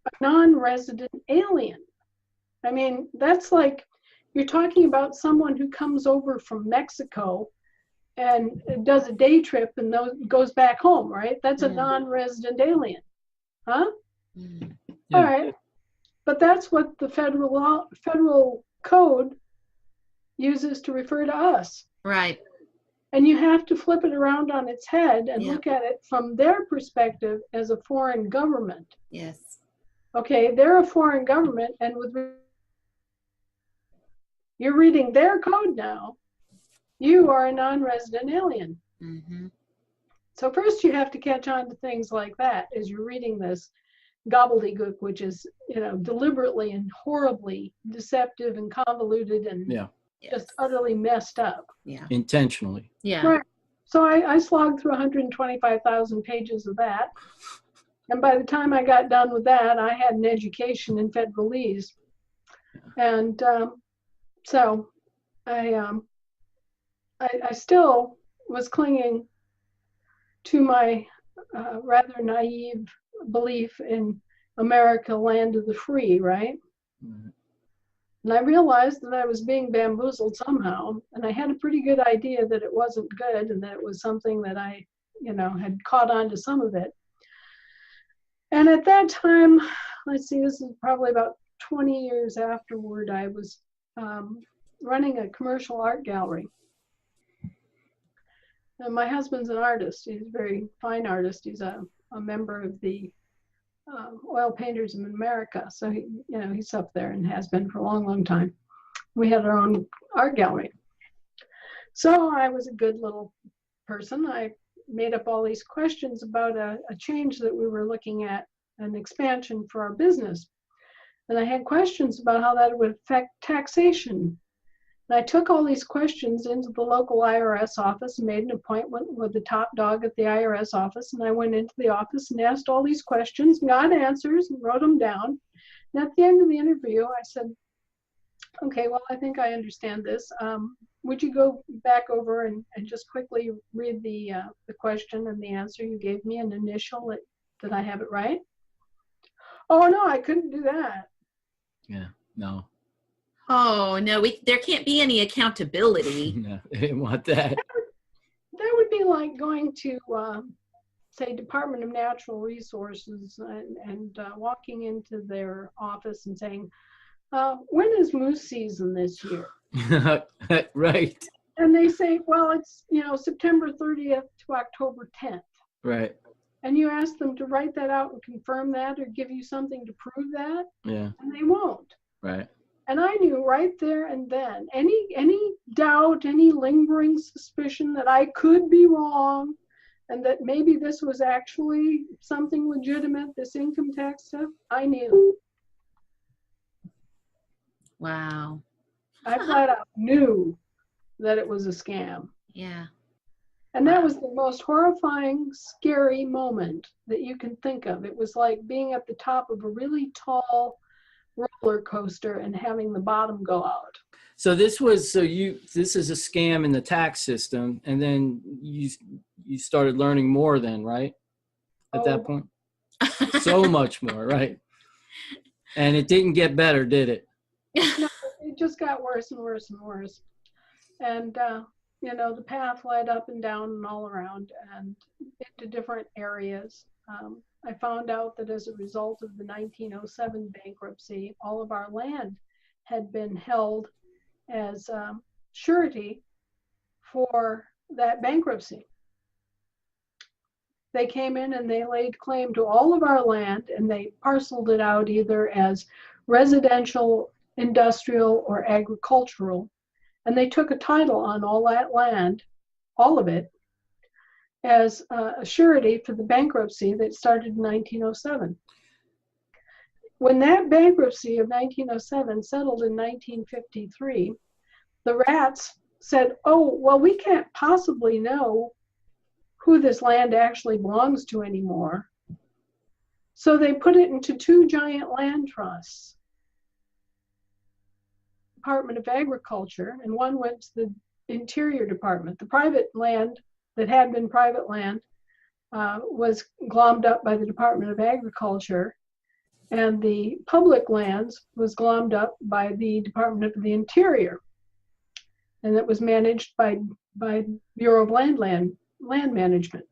a non-resident alien. I mean, that's like you're talking about someone who comes over from Mexico and does a day trip and goes back home, right? That's a non-resident alien, huh? Yeah. All right, but that's what the federal code uses to refer to us. Right. And you have to flip it around on its head and look at it from their perspective as a foreign government. Yes. Okay, they're a foreign government, and you're reading their code now. You are a non-resident alien. Mm-hmm. So first you have to catch on to things like that as you're reading this gobbledygook, which is, deliberately and horribly deceptive and convoluted and just utterly messed up. Yeah. Intentionally. Yeah. Right. So I slogged through 125,000 pages of that. And by the time I got done with that, I had an education in federalese. And so I still was clinging to my rather naive belief in America, land of the free, right? Mm-hmm. And I realized that I was being bamboozled somehow, and I had a pretty good idea that it wasn't good and that it was something that I, had caught on to some of it. And at that time, let's see, this is probably about 20 years afterward, I was running a commercial art gallery. And my husband's an artist. He's a very fine artist. He's a member of the Oil Painters of America. So, he's up there and has been for a long, long time. We had our own art gallery. So I was a good little person. I made up all these questions about a change that we were looking at, an expansion for our business. And I had questions about how that would affect taxation. And I took all these questions into the local IRS office and made an appointment with the top dog at the IRS office. And I went into the office and asked all these questions, got answers, and wrote them down. And at the end of the interview, I said, okay, well, I think I understand this. Would you go back over and just quickly read the question and the answer you gave me and initial it? Did I have it right? Oh, no, I couldn't do that. Yeah, no. Oh, no, there can't be any accountability. No, they didn't want that. That would be like going to, say, Department of Natural Resources and walking into their office and saying, when is moose season this year? Right. And they say, well, it's, September 30th to October 10th. Right. and you ask them to write that out and confirm that or give you something to prove that, Yeah. and they won't. Right. And I knew right there and then, any doubt, any lingering suspicion that I could be wrong and that maybe this was actually something legitimate, this income tax stuff, I knew. Wow. I flat out knew that it was a scam. Yeah. And that was the most horrifying, scary moment that you can think of. It was like being at the top of a really tall roller coaster and having the bottom go out. So this is a scam in the tax system, and then you started learning more then, right? At that point? So much more, right? And it didn't get better, did it? No, it just got worse and worse and worse. And the path led up and down and all around and into different areas. I found out that as a result of the 1907 bankruptcy, all of our land had been held as surety for that bankruptcy. They came in and they laid claim to all of our land, and they parceled it out either as residential, industrial, or agricultural. And they took a title on all that land, all of it, as a surety for the bankruptcy that started in 1907. When that bankruptcy of 1907 settled in 1953, the rats said, oh, well, we can't possibly know who this land actually belongs to anymore. So they put it into two giant land trusts. Department of Agriculture, and one went to the Interior Department. The private land that had been private land was glommed up by the Department of Agriculture, and the public lands was glommed up by the Department of the Interior, and it was managed by Bureau of Land Management.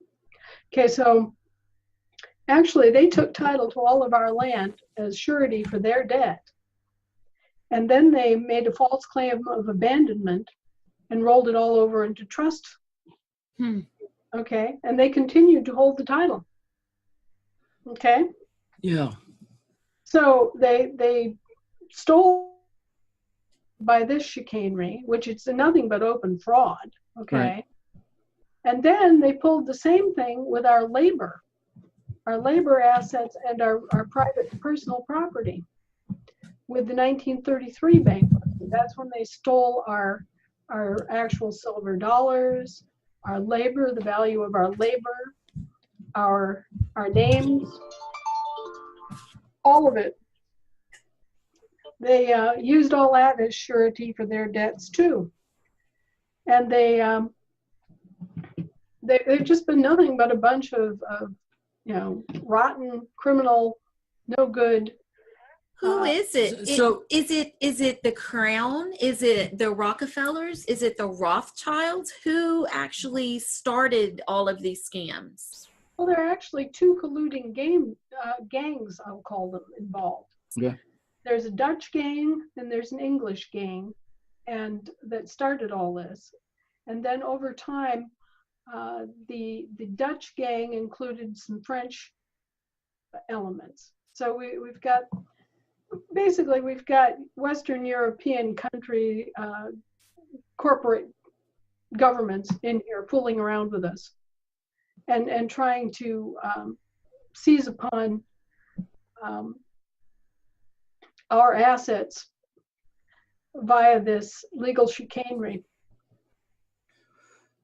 Okay, so actually they took title to all of our land as surety for their debt. And then they made a false claim of abandonment and rolled it all over into trust. Okay, and they continued to hold the title. Okay. Yeah. So they stole by this chicanery, which is nothing but open fraud. Okay. Right. And then they pulled the same thing with our labor assets, and our private personal property. With the 1933 bankruptcy, that's when they stole our actual silver dollars, our labor, the value of our labor, our names, all of it. They used all that as surety for their debts too, and they've just been nothing but a bunch of rotten, criminal, no good. Who is it? Is it the Crown? Is it the Rockefellers? Is it the Rothschilds? Who actually started all of these scams? Well, there are actually two colluding gangs, I'll call them, involved. Yeah. There's a Dutch gang and there's an English gang, and that started all this. And then over time, the Dutch gang included some French elements. So we've got Western European country corporate governments in here fooling around with us and trying to seize upon our assets via this legal chicanery.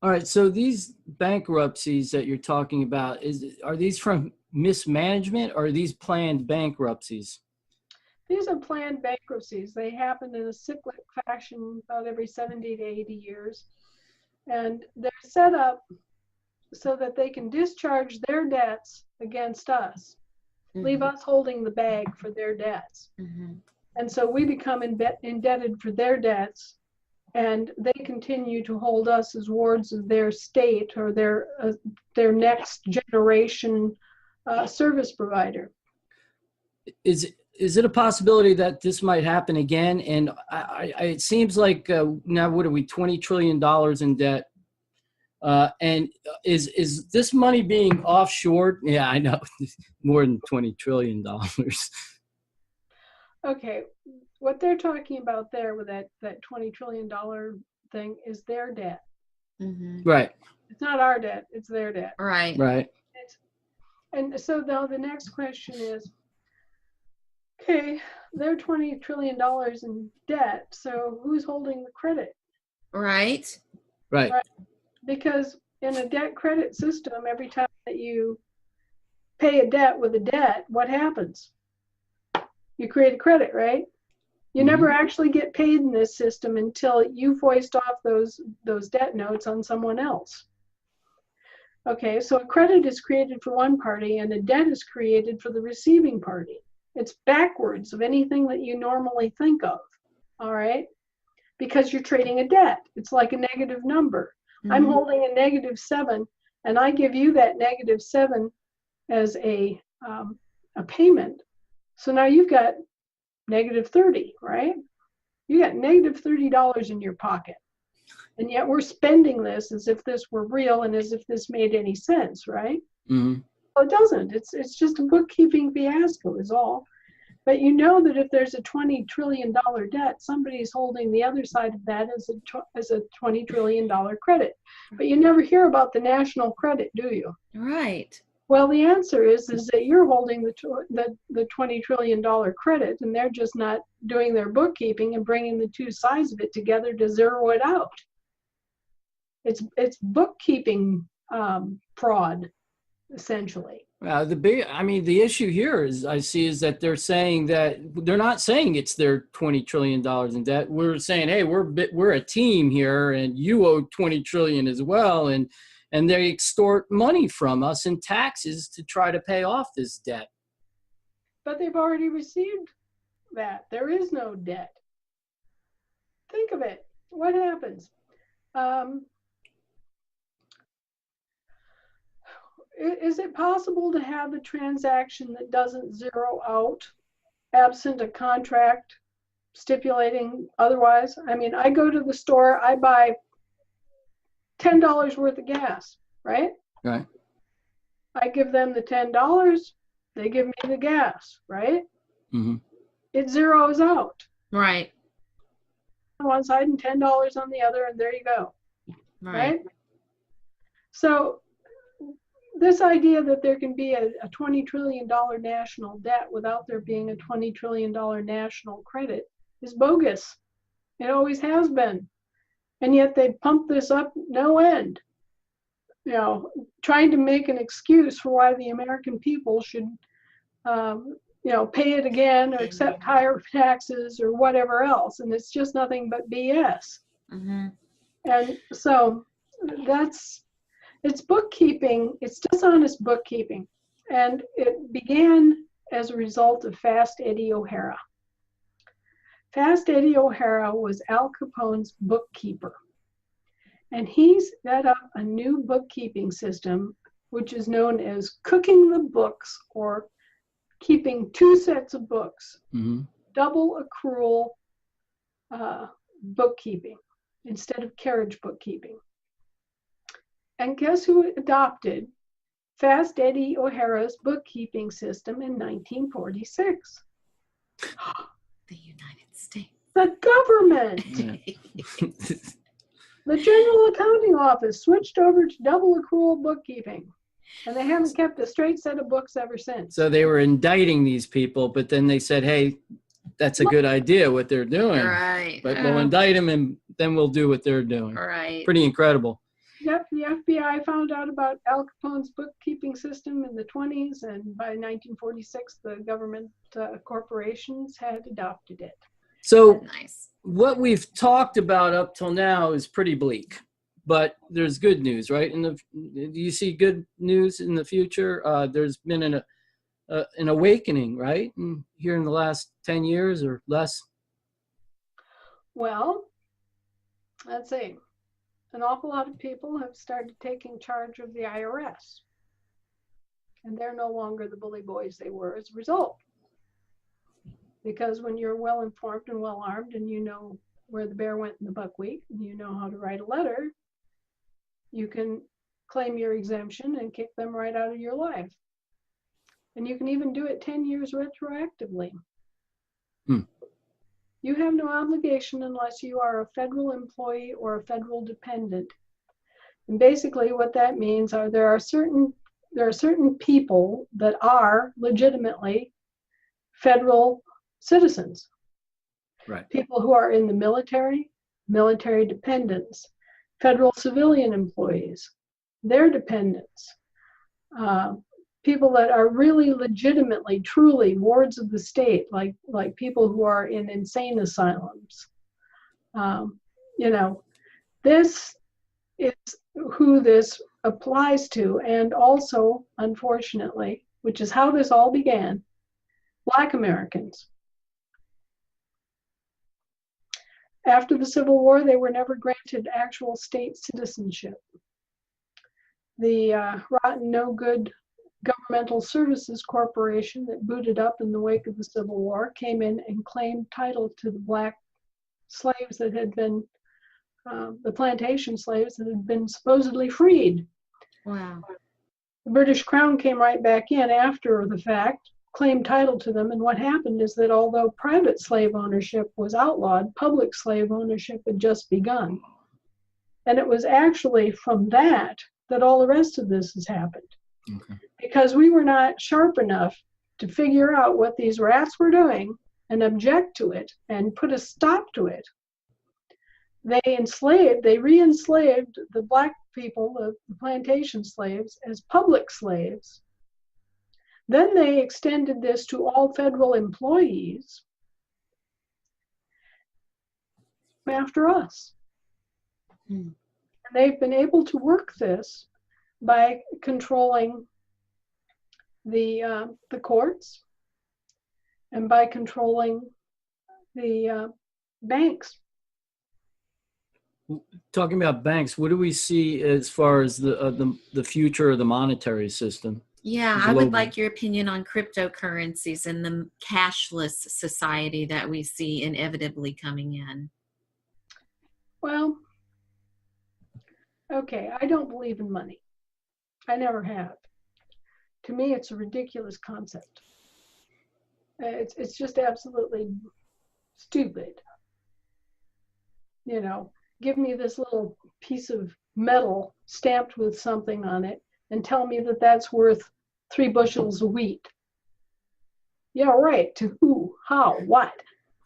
All right, so these bankruptcies that you're talking about, are these from mismanagement or are these planned bankruptcies? These are planned bankruptcies. They happen in a cyclic fashion about every 70 to 80 years. And they're set up so that they can discharge their debts against us, leave us holding the bag for their debts. And so we become indebted for their debts, and they continue to hold us as wards of their state or their next generation service provider. Is it a possibility that this might happen again? And it seems like now, what are we, $20 trillion in debt? And is this money being offshored? Yeah, I know, more than $20 trillion. Okay, what they're talking about there with that $20 trillion thing is their debt. Mm-hmm. Right, It's not our debt, it's their debt. Right. right. And so now the next question is, okay, they're $20 trillion in debt, so who's holding the credit? Right. Right. Because in a debt credit system, every time that you pay a debt with a debt, what happens? You create a credit, right? You never actually get paid in this system until you foist off those debt notes on someone else. Okay, so a credit is created for one party and a debt is created for the receiving party. It's backwards of anything that you normally think of, all right? Because you're trading a debt. It's like a negative number. I'm holding a -7, and I give you that -7 as a payment. So now you've got -30, right? You got -$30 in your pocket. And yet we're spending this as if this were real and as if this made any sense, right? Mm-hmm. Well, it doesn't. It's just a bookkeeping fiasco is all. But you know that if there's a $20 trillion debt, somebody's holding the other side of that as a $20 trillion credit. But you never hear about the national credit, do you? Right. Well, the answer is that you're holding the $20 trillion credit, and they're just not doing their bookkeeping and bringing the two sides of it together to zero it out. It's bookkeeping fraud, essentially. The issue here is that they're saying that they're not saying it's their $20 trillion in debt. We're saying, hey, we're a team here, and you owe $20 trillion as well, and they extort money from us in taxes to try to pay off this debt. But they've already received that. There is no debt. Think of it. What happens? Is it possible to have a transaction that doesn't zero out absent a contract stipulating otherwise? I mean, I go to the store, I buy $10 worth of gas, right? Right. I give them the $10, they give me the gas, right? Mm-hmm. It zeroes out. Right. On one side and $10 on the other, and there you go. Right? So this idea that there can be a $20 trillion national debt without there being a $20 trillion national credit is bogus. It always has been. And yet they pump this up no end, trying to make an excuse for why the American people should, pay it again or accept higher taxes or whatever else. And it's just nothing but BS. Mm-hmm. And so it's bookkeeping. It's dishonest bookkeeping. And it began as a result of Fast Eddie O'Hara. Fast Eddie O'Hara was Al Capone's bookkeeper. And he set up a new bookkeeping system, which is known as cooking the books, or keeping two sets of books, double accrual bookkeeping instead of carriage bookkeeping. And guess who adopted Fast Eddie O'Hara's bookkeeping system in 1946? The United States. The government. The General Accounting Office switched over to double accrual bookkeeping, and they haven't kept a straight set of books ever since. So they were indicting these people, but then they said, hey, that's a good idea what they're doing. Right. But we'll indict them, and then we'll do what they're doing. Right. Pretty incredible. Yep, the FBI found out about Al Capone's bookkeeping system in the 1920s, and by 1946, the government corporations had adopted it. So Nice. What we've talked about up till now is pretty bleak, but there's good news, right? Do you see good news in the future? There's been an awakening, right? Here in the last 10 years or less. Well, let's see. An awful lot of people have started taking charge of the IRS, and they're no longer the bully boys they were as a result. Because when you're well informed and well armed, and you know where the bear went in the buckwheat, and you know how to write a letter, you can claim your exemption and kick them right out of your life. And you can even do it 10 years retroactively. Hmm. You have no obligation unless you are a federal employee or a federal dependent. And basically what that means are there are certain people that are legitimately federal citizens. Right. People who are in the military, military dependents, federal civilian employees, their dependents, people that are really legitimately, truly wards of the state, like people who are in insane asylums. You know, this is who this applies to, and also, unfortunately, which is how this all began, Black Americans. After the Civil War, they were never granted actual state citizenship. The rotten, no good Governmental Services Corporation that booted up in the wake of the Civil War came in and claimed title to the Black slaves that had been, the plantation slaves that had been supposedly freed. Wow. The British Crown came right back in after the fact, claimed title to them, and what happened is that although private slave ownership was outlawed, public slave ownership had just begun. And it was actually from that all the rest of this has happened. Okay. Because we were not sharp enough to figure out what these rats were doing and object to it and put a stop to it. They re-enslaved the Black people, the plantation slaves, as public slaves. Then they extended this to all federal employees after us. Hmm. And they've been able to work this by controlling the courts and by controlling the banks. Talking about banks, what do we see as far as the future of the monetary system? Yeah, I would Globally. like your opinion on cryptocurrencies and the cashless society that we see inevitably coming in. Well, okay, I don't believe in money. I never have. To me, it's a ridiculous concept. It's just absolutely stupid. You know, give me this little piece of metal stamped with something on it and tell me that that's worth 3 bushels of wheat. Yeah, right. To who? How? What?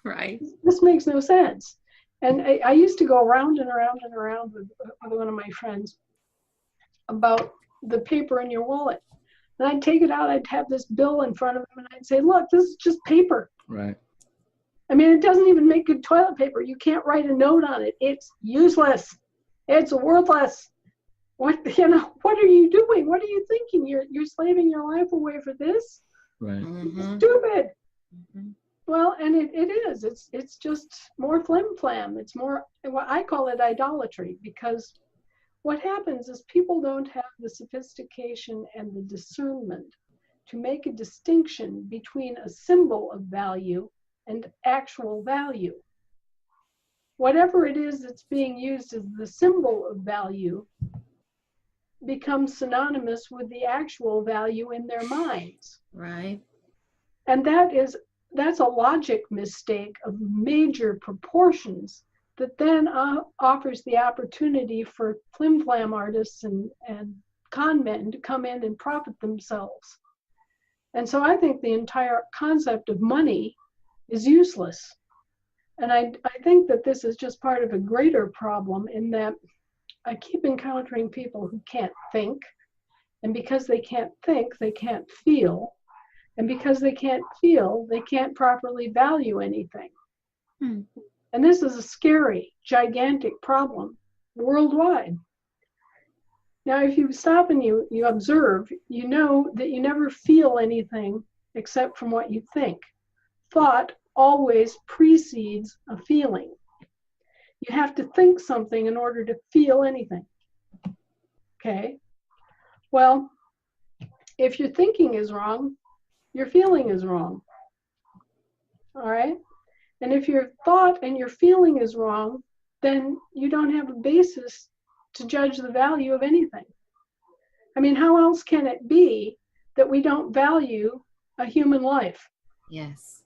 Right. This makes no sense. And I used to go around and around and around with one of my friends about the paper in your wallet. And I'd take it out, I'd have this bill in front of him, and I'd say, look, this is just paper. Right. I mean, it doesn't even make good toilet paper. You can't write a note on it. It's useless. It's worthless. What are you doing? What are you thinking? You're slaving your life away for this? Right. Mm-hmm. Stupid. Mm-hmm. Well, and it is. It's just more flim-flam. It's more, what I call it, idolatry, because what happens is people don't have the sophistication and the discernment to make a distinction between a symbol of value and actual value. Whatever it is that's being used as the symbol of value becomes synonymous with the actual value in their minds. Right. And that's a logic mistake of major proportions that then offers the opportunity for flim-flam artists and con men to come in and profit themselves. And so I think the entire concept of money is useless. And I think that this is just part of a greater problem in that I keep encountering people who can't think. And because they can't think, they can't feel. And because they can't feel, they can't properly value anything. Hmm. And this is a scary, gigantic problem worldwide. Now, if you stop and you observe, you know that you never feel anything except from what you think. Thought always precedes a feeling. You have to think something in order to feel anything. Okay? Well, if your thinking is wrong, your feeling is wrong. All right? And if your thought and your feeling is wrong, then you don't have a basis to judge the value of anything. I mean, how else can it be that we don't value a human life? Yes.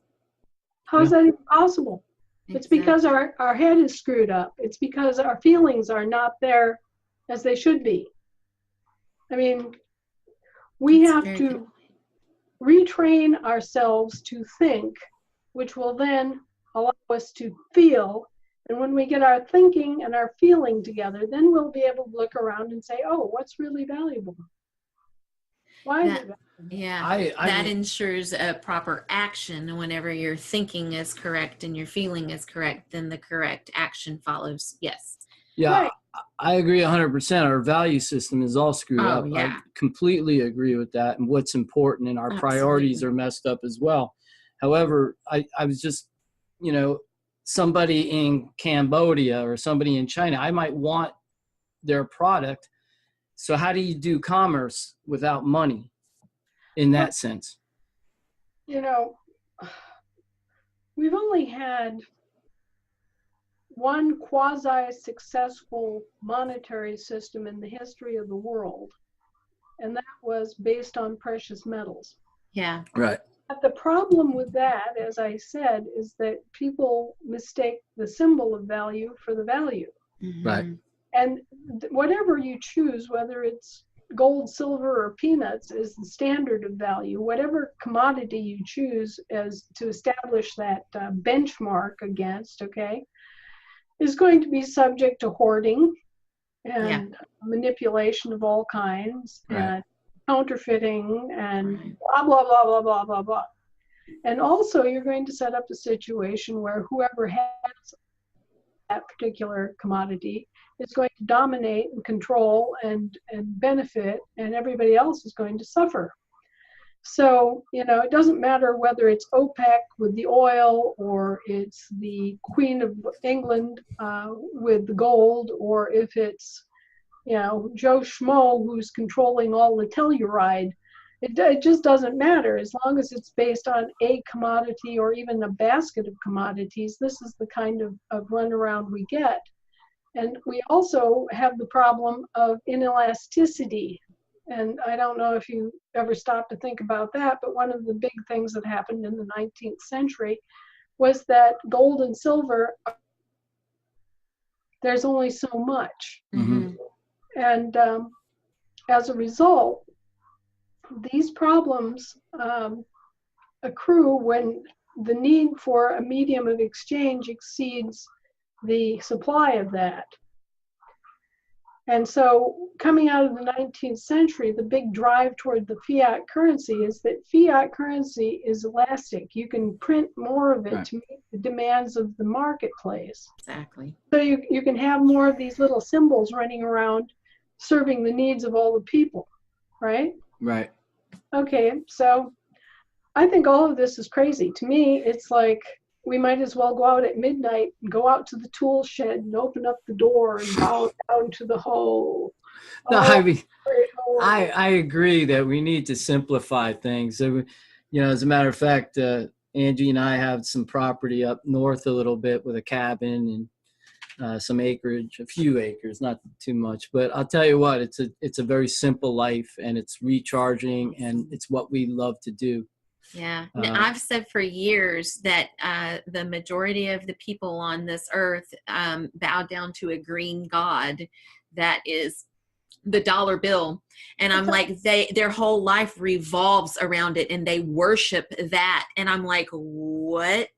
How is that even possible? It's because our head is screwed up. It's because our feelings are not there as they should be. I mean, we have to retrain ourselves to think, which will then allow us to feel. And when we get our thinking and our feeling together, then we'll be able to look around and say, oh, what's really valuable? Why is it valuable? Yeah, that ensures a proper action. Whenever your thinking is correct and your feeling is correct, then the correct action follows. Yes. Yeah, Right. I agree 100%. Our value system is all screwed up. Yeah. I completely agree with that. And what's important, and our priorities are messed up as well. However, I was just, somebody in Cambodia or somebody in China, I might want their product. So how do you do commerce without money in that sense? We've only had one quasi-successful monetary system in the history of the world, and that was based on precious metals. Yeah. Right. But the problem with that, as I said, is that people mistake the symbol of value for the value. Mm-hmm. Right. And whatever you choose, whether it's gold, silver, or peanuts, is the standard of value. Whatever commodity you choose as to establish that benchmark against, is going to be subject to hoarding and manipulation of all kinds, and counterfeiting, and blah, blah, blah, blah, blah, blah, blah. And also, you're going to set up a situation where whoever has that particular commodity is going to dominate and control and benefit, and everybody else is going to suffer. So, it doesn't matter whether it's OPEC with the oil, or it's the Queen of England with the gold, or if it's, Joe Schmo who's controlling all the Telluride. It just doesn't matter as long as it's based on a commodity or even a basket of commodities. This is the kind of runaround we get. And we also have the problem of inelasticity. And I don't know if you ever stopped to think about that, but one of the big things that happened in the 19th century was that gold and silver, there's only so much. Mm-hmm. And as a result, these problems accrue when the need for a medium of exchange exceeds the supply of that. And so coming out of the 19th century, the big drive toward the fiat currency is that fiat currency is elastic. You can print more of it to meet the demands of the marketplace. Exactly. So you can have more of these little symbols running around serving the needs of all the people, right? Right. Okay, so I think all of this is crazy. To me, it's like we might as well go out at midnight and go out to the tool shed and open up the door and bow down to the hoe. No, I mean, I agree that we need to simplify things. So, as a matter of fact, Angie and I have some property up north a little bit with a cabin and some acreage, a few acres, not too much. But I'll tell you what, it's a very simple life, and it's recharging, and it's what we love to do. Yeah. I've said for years that the majority of the people on this earth bow down to a green god that is the dollar bill. And I'm like, their whole life revolves around it, and they worship that. And I'm like, what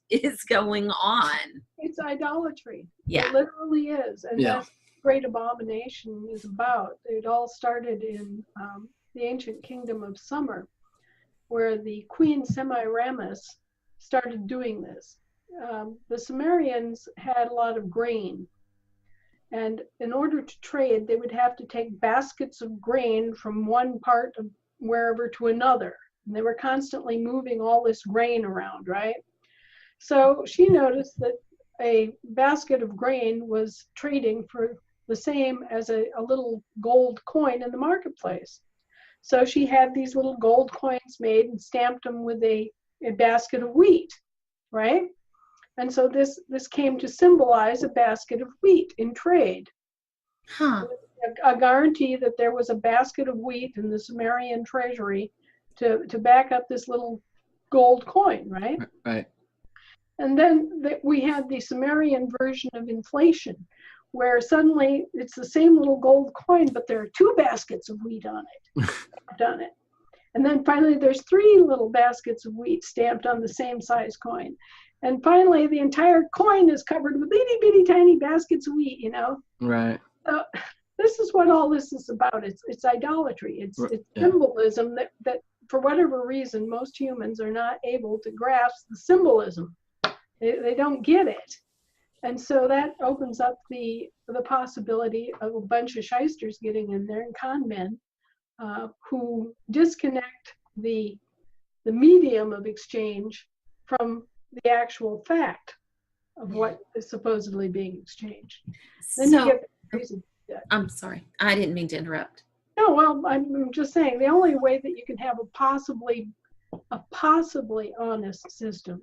is going on? It's idolatry. Yeah. It literally is. And that's what Great Abomination is about. It all started in the ancient kingdom of Sumer, where the Queen Semiramis started doing this. The Sumerians had a lot of grain, and in order to trade, they would have to take baskets of grain from one part of wherever to another. And they were constantly moving all this grain around, right? So she noticed that a basket of grain was trading for the same as a little gold coin in the marketplace. So she had these little gold coins made and stamped them with a basket of wheat, right? And so this came to symbolize a basket of wheat in trade. Huh. A guarantee that there was a basket of wheat in the Sumerian treasury to back up this little gold coin, right? Right. And then we had the Sumerian version of inflation, where suddenly it's the same little gold coin, but there are 2 baskets of wheat on it. And then finally there's 3 little baskets of wheat stamped on the same size coin. And finally the entire coin is covered with itty bitty tiny baskets of wheat, Right. This is what all this is about. It's idolatry. It's symbolism that for whatever reason, most humans are not able to grasp the symbolism. They don't get it. And so that opens up the possibility of a bunch of shysters getting in there and con men who disconnect the medium of exchange from the actual fact of what is supposedly being exchanged. Then you get crazy. I'm sorry. I didn't mean to interrupt. No, well, I'm just saying the only way that you can have a possibly honest system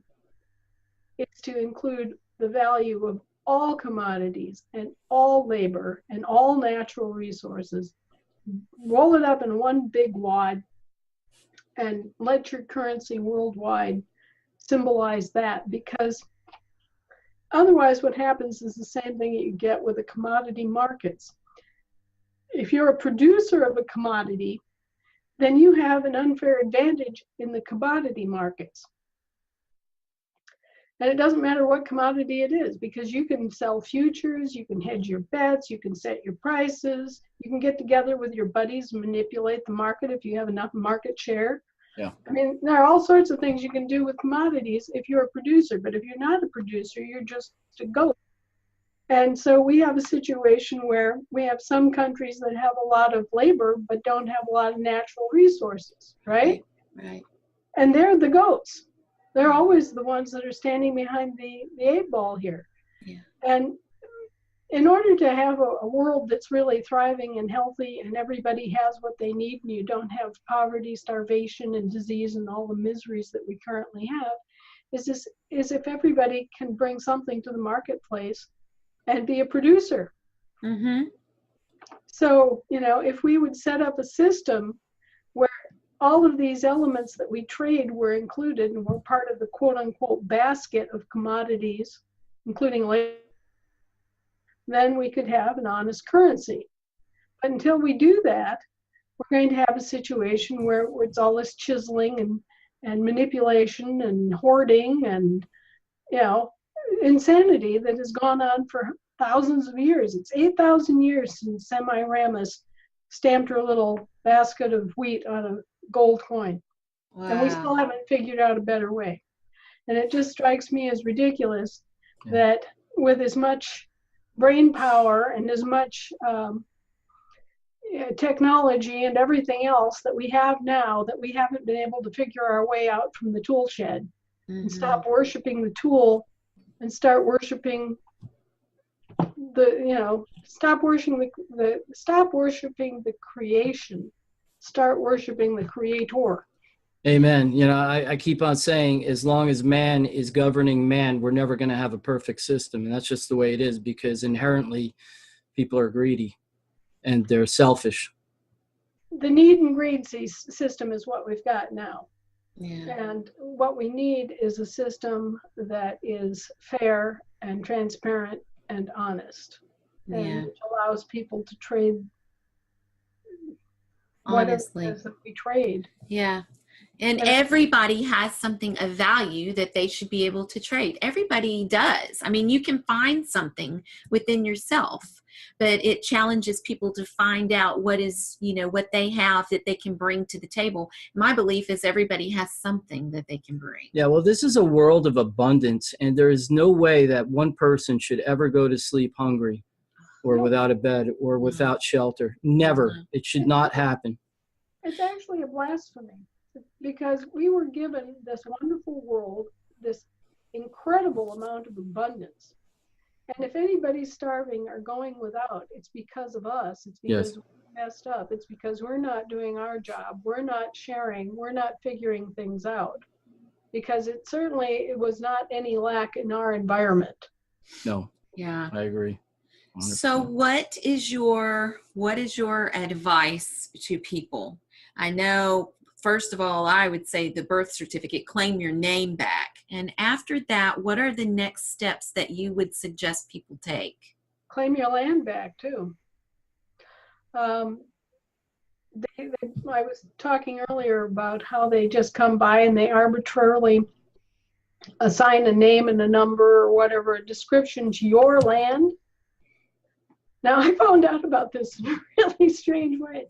is to include the value of all commodities and all labor and all natural resources, roll it up in one big wad, and let your currency worldwide symbolize that, because otherwise what happens is the same thing that you get with the commodity markets. If you're a producer of a commodity, then you have an unfair advantage in the commodity markets. And it doesn't matter what commodity it is, because you can sell futures, you can hedge your bets, you can set your prices, you can get together with your buddies and manipulate the market if you have enough market share. Yeah. I mean, there are all sorts of things you can do with commodities if you're a producer, but if you're not a producer, you're just a goat. And so we have a situation where we have some countries that have a lot of labor, but don't have a lot of natural resources, right? Right. And they're the goats. They're always the ones that are standing behind the 8-ball here. Yeah. And in order to have a world that's really thriving and healthy and everybody has what they need and you don't have poverty, starvation, and disease and all the miseries that we currently have, is if everybody can bring something to the marketplace and be a producer. Mm-hmm. So, if we would set up a system where all of these elements that we trade were included and were part of the quote unquote basket of commodities, including labor, then we could have an honest currency. But until we do that, we're going to have a situation where it's all this chiseling and manipulation and hoarding and, insanity that has gone on for thousands of years. It's 8,000 years since Semiramis stamped her little basket of wheat on a gold coin. Wow. And we still haven't figured out a better way. And it just strikes me as ridiculous that with as much brain power and as much technology and everything else that we have now, that we haven't been able to figure our way out from the tool shed and stop worshiping the tool and start worshiping stop worshiping the creation, start worshiping the creator. Amen. I keep on saying, as long as man is governing man, we're never going to have a perfect system. And that's just the way it is, because inherently people are greedy and they're selfish. The need and greed system is what we've got now. Yeah. And what we need is a system that is fair and transparent and honest, and which allows people to trade Honestly. whatever it is that we trade. Yeah. And everybody has something of value that they should be able to trade. Everybody does. I mean, you can find something within yourself, but it challenges people to find out what is, what they have that they can bring to the table. My belief is everybody has something that they can bring. Yeah, well, this is a world of abundance, and there is no way that one person should ever go to sleep hungry or without a bed or without shelter. Never. It should not happen. It's actually a blasphemy, because we were given this wonderful world, this incredible amount of abundance. And if anybody's starving or going without, it's because of us. It's because we're messed up. It's because we're not doing our job. We're not sharing. We're not figuring things out. Because it was not any lack in our environment. No. Yeah. I agree. So what is your advice to people? I know, first of all, I would say the birth certificate, claim your name back. And after that, what are the next steps that you would suggest people take? Claim your land back too. I was talking earlier about how they just come by and they arbitrarily assign a name and a number or whatever, a description to your land. Now, I found out about this in a really strange way.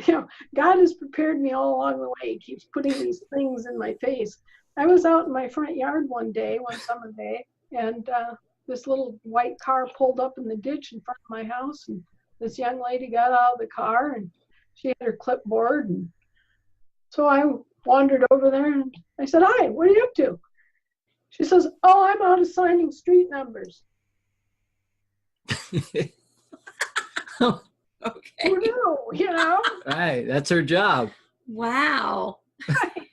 You know, God has prepared me all along the way. He keeps putting these things in my face. I was out in my front yard one summer day, and this little white car pulled up in the ditch in front of my house, and this young lady got out of the car, and she had her clipboard. And so I wandered over there, and I said, "Hi, what are you up to?" She says, "Oh, I'm out assigning street numbers." Okay. Who knew, you know? Right, that's her job. Wow. Right.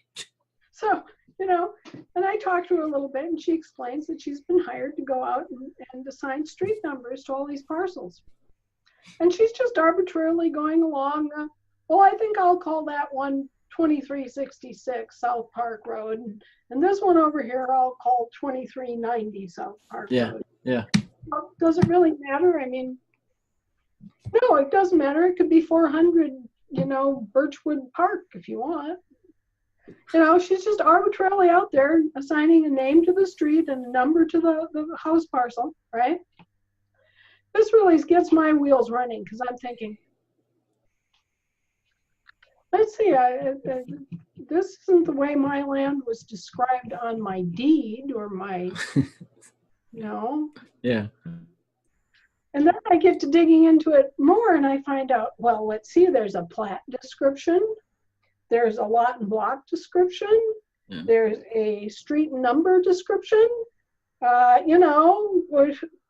So, you know, and I talked to her a little bit, and she explains that she's been hired to go out and assign street numbers to all these parcels. And she's just arbitrarily going along, well, I think I'll call that one 2366 South Park Road, and this one over here I'll call 2390 South Park Road. Yeah. Well, does it really matter? I mean, no, it doesn't matter. It could be 400, you know, Birchwood Park if you want. You know, she's just arbitrarily out there assigning a name to the street and a number to the house parcel, right? This really gets my wheels running because I'm thinking, let's see, this isn't the way my land was described on my deed or my, you know. Yeah. And then I get to digging into it more and I find out, well, let's see, there's a plat description. There's a lot and block description. Yeah. There's a street number description, you know,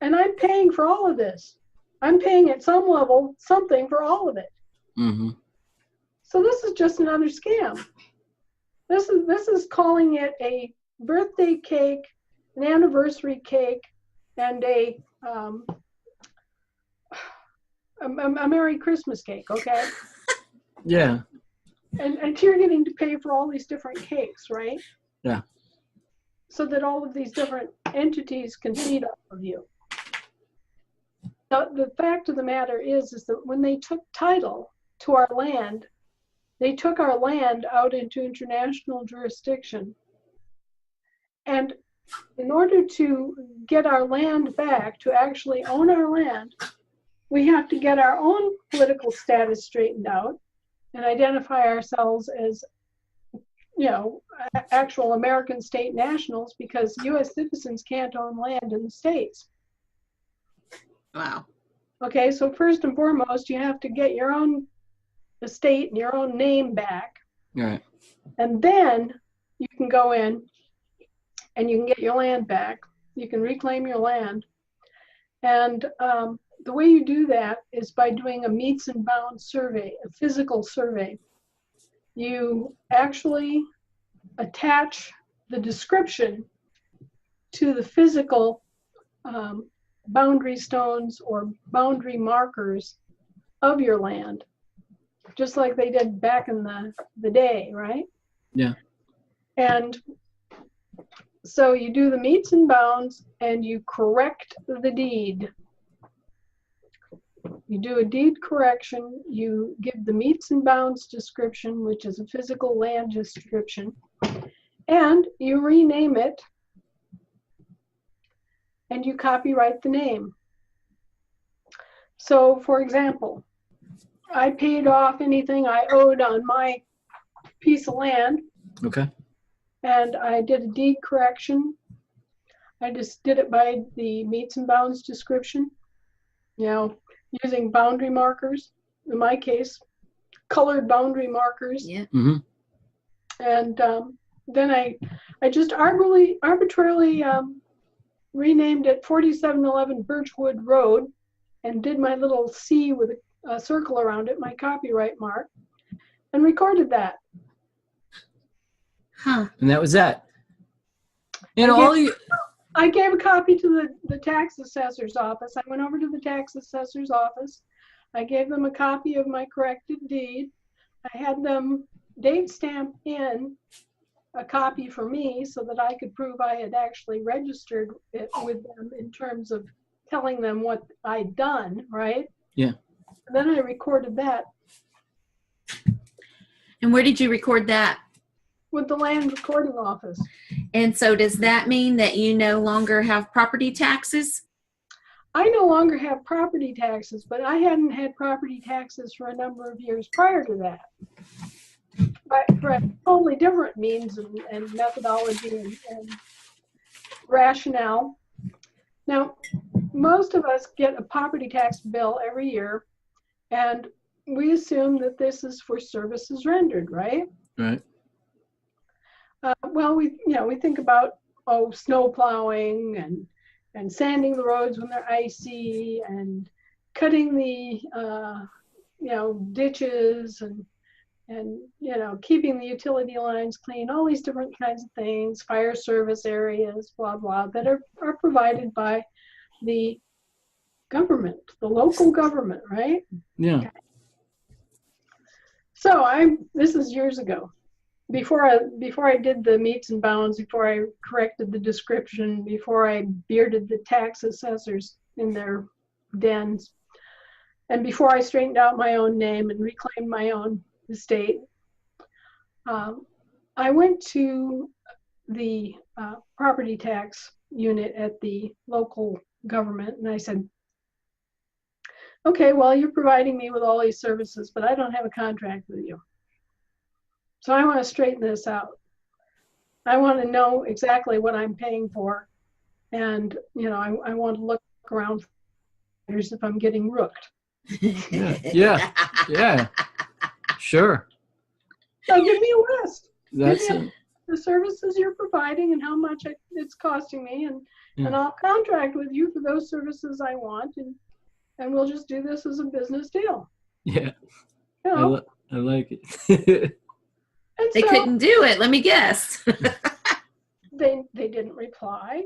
and I'm paying for all of this. I'm paying at some level something for all of it. Mm-hmm. So this is just another scam. This is calling it a birthday cake, an anniversary cake, and a Merry Christmas cake, okay? Yeah. And you're getting to pay for all these different cakes, right? Yeah. So that all of these different entities can feed off of you. Now, the fact of the matter is that when they took title to our land, they took our land out into international jurisdiction. And in order to get our land back, to actually own our land, we have to get our own political status straightened out and identify ourselves as, you know, actual American state nationals, because U.S. citizens can't own land in the States. Wow. Okay, so first and foremost, you have to get your own estate and your own name back. Right. And then you can go in and you can get your land back. You can reclaim your land. And the way you do that is by doing a meets and bounds survey, a physical survey. You actually attach the description to the physical boundary stones or boundary markers of your land, just like they did back in the day, right? Yeah. And so you do the meets and bounds and you correct the deed. You do a deed correction, you give the meets and bounds description, which is a physical land description, and you rename it, and you copyright the name. So, for example, I paid off anything I owed on my piece of land. Okay. And I did a deed correction. I just did it by the meets and bounds description, you know, using boundary markers. In my case, colored boundary markers. Yeah. Mm-hmm. And then I just arbitrarily renamed it 4711 Birchwood Road and did my little C with a circle around it, my copyright mark, and recorded that. Huh. And that was that. You know, I gave a copy to the tax assessor's office. I went over to the tax assessor's office. I gave them a copy of my corrected deed. I had them date stamp in a copy for me so that I could prove I had actually registered it with them in terms of telling them what I'd done, right? Yeah. And then I recorded that And where did you record that? with the land recording office. And so does that mean that you no longer have property taxes? I no longer have property taxes, but I hadn't had property taxes for a number of years prior to that. But for a totally different means and methodology and rationale. Now, most of us get a property tax bill every year, and we assume that this is for services rendered, right? Right. Well, we think about snow plowing and sanding the roads when they're icy and cutting the ditches and keeping the utility lines clean, all these different kinds of things, fire service areas, blah blah, that are provided by the government, the local government, right? Yeah. Okay. So this is years ago. Before I did the meets and bounds, before I corrected the description, before I bearded the tax assessors in their dens, and before I straightened out my own name and reclaimed my own estate, I went to the property tax unit at the local government and I said, okay, well, you're providing me with all these services, but I don't have a contract with you. So I want to straighten this out. I want to know exactly what I'm paying for. And, I want to look around if I'm getting rooked. Yeah. Sure. So give me a list. That's give me the services you're providing and how much it's costing me. And I'll contract with you for those services I want. And we'll just do this as a business deal. Yeah. I like it. They couldn't do it. Let me guess. They didn't reply.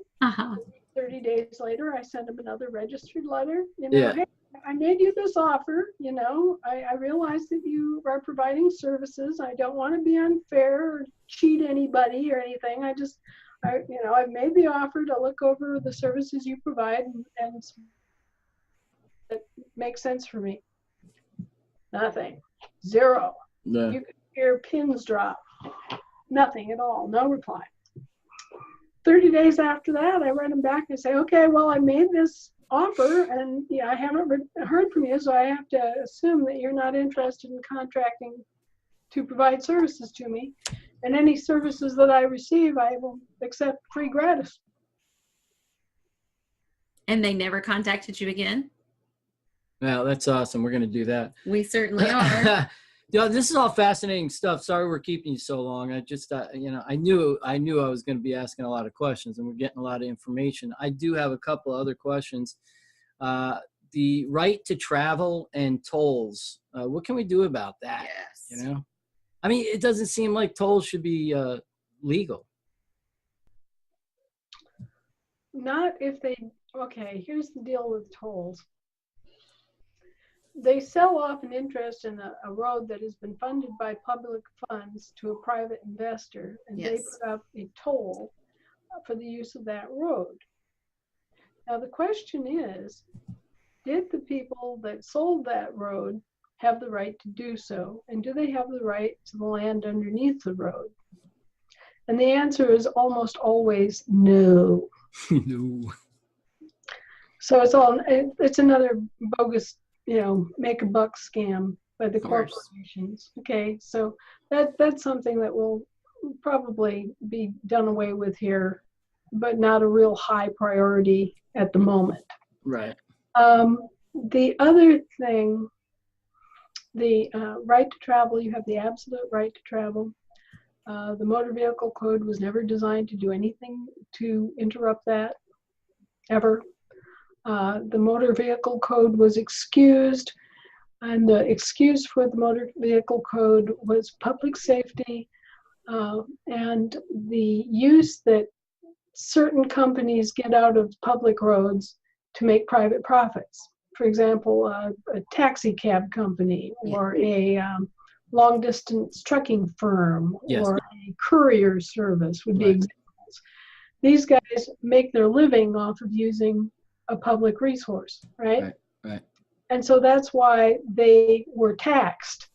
30 days later, I sent them another registered letter. Hey, I made you this offer. I realize that you are providing services. I don't want to be unfair or cheat anybody or anything. I've made the offer to look over the services you provide and it makes sense for me. Nothing. Zero. No. You could hear pins drop. Nothing at all. No reply. 30 days after that, I write them back and say, okay, well, I made this offer and I haven't heard from you, so I have to assume that you're not interested in contracting to provide services to me. And any services that I receive, I will accept free gratis. And they never contacted you again? Well, that's awesome. We're going to do that. We certainly are. This is all fascinating stuff. Sorry we're keeping you so long. I just, I knew I was going to be asking a lot of questions, and we're getting a lot of information. I do have a couple other questions. The right to travel and tolls. What can we do about that? Yes. I mean, it doesn't seem like tolls should be legal. Not if okay, here's the deal with tolls. They sell off an interest in a road that has been funded by public funds to a private investor, and they put up a toll for the use of that road. Now the question is, did the people that sold that road have the right to do so? And do they have the right to the land underneath the road? And the answer is almost always no. No. So it's another bogus, make a buck scam by the corporations. Okay, so that's something that will probably be done away with here, but not a real high priority at the moment. Right. The other thing, the right to travel, you have the absolute right to travel. The motor vehicle code was never designed to do anything to interrupt that, ever. The motor vehicle code was excused, and the excuse for the motor vehicle code was public safety, and the use that certain companies get out of public roads to make private profits. For example, a taxi cab company or a long distance trucking firm or a courier service would be examples. These guys make their living off of using a public resource, right? Right. And so that's why they were taxed,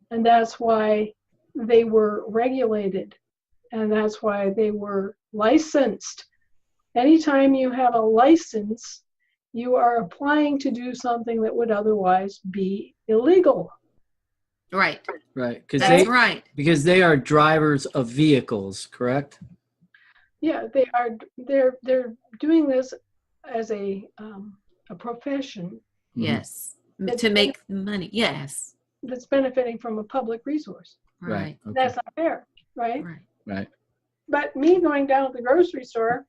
and that's why they were regulated, and that's why they were licensed. Anytime you have a license, you are applying to do something that would otherwise be illegal. Right. Right. That's right. Because they are drivers of vehicles, correct? Yeah, they are. They're doing this as a profession. Yes. To make money. Yes. That's benefiting from a public resource. Right. Okay. That's not fair, right? Right. But me going down to the grocery store,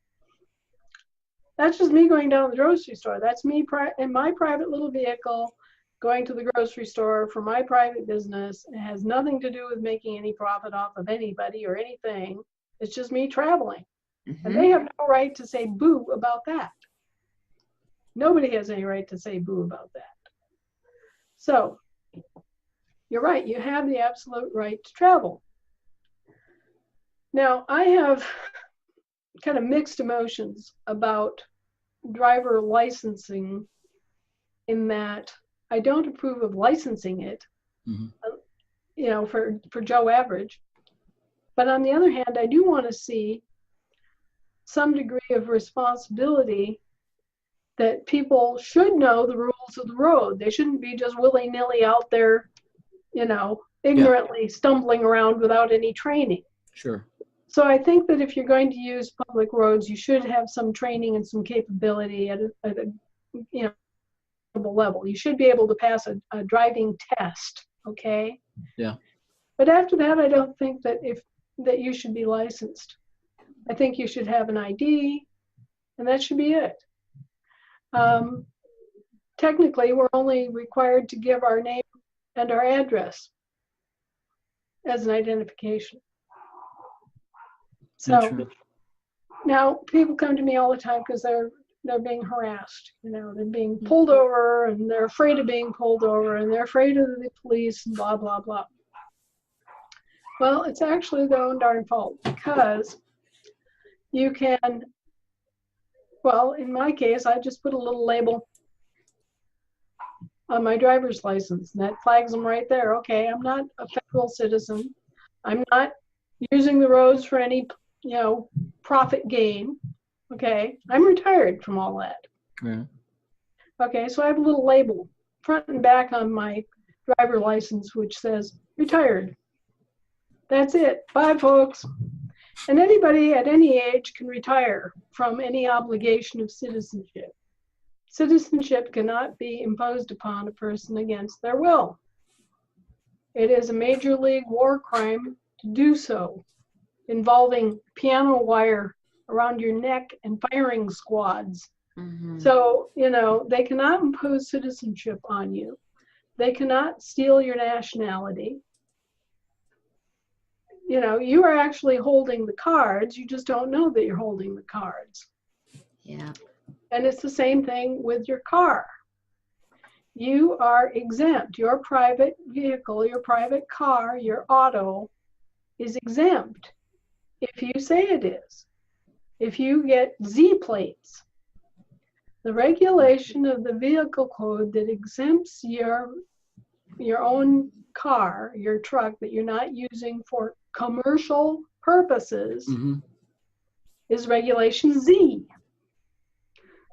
that's just me going down to the grocery store. That's me in my private little vehicle going to the grocery store for my private business. It has nothing to do with making any profit off of anybody or anything. It's just me traveling. And they have no right to say boo about that. Nobody has any right to say boo about that. So you're right. You have the absolute right to travel. Now, I have kind of mixed emotions about driver licensing in that I don't approve of licensing it, for Joe Average. But on the other hand, I do want to see some degree of responsibility that people should know the rules of the road. They shouldn't be just willy-nilly out there, ignorantly stumbling around without any training. Sure. So I think that if you're going to use public roads, you should have some training and some capability at a level. You should be able to pass a driving test, okay? Yeah. But after that, I don't think that you should be licensed. I think you should have an ID, and that should be it. Technically, we're only required to give our name and our address as an identification. So now people come to me all the time because they're being harassed. They're being pulled over, and they're afraid of being pulled over, and they're afraid of the police, and blah, blah, blah. Well, it's actually their own darn fault, because you can, well, in my case, I just put a little label on my driver's license, and that flags them right there. Okay, I'm not a federal citizen. I'm not using the roads for any, profit gain. Okay, I'm retired from all that. Yeah. Okay, so I have a little label front and back on my driver license which says retired. That's it. Bye, folks. And anybody at any age can retire from any obligation of citizenship. Citizenship cannot be imposed upon a person against their will. It is a major league war crime to do so, involving piano wire around your neck and firing squads. So, they cannot impose citizenship on you. They cannot steal your nationality. You are actually holding the cards. You just don't know that you're holding the cards. Yeah. And it's the same thing with your car. You are exempt. Your private vehicle, your private car, your auto is exempt if you say it is. If you get Z plates, the regulation of the vehicle code that exempts your own car, your truck that you're not using for commercial purposes is regulation Z.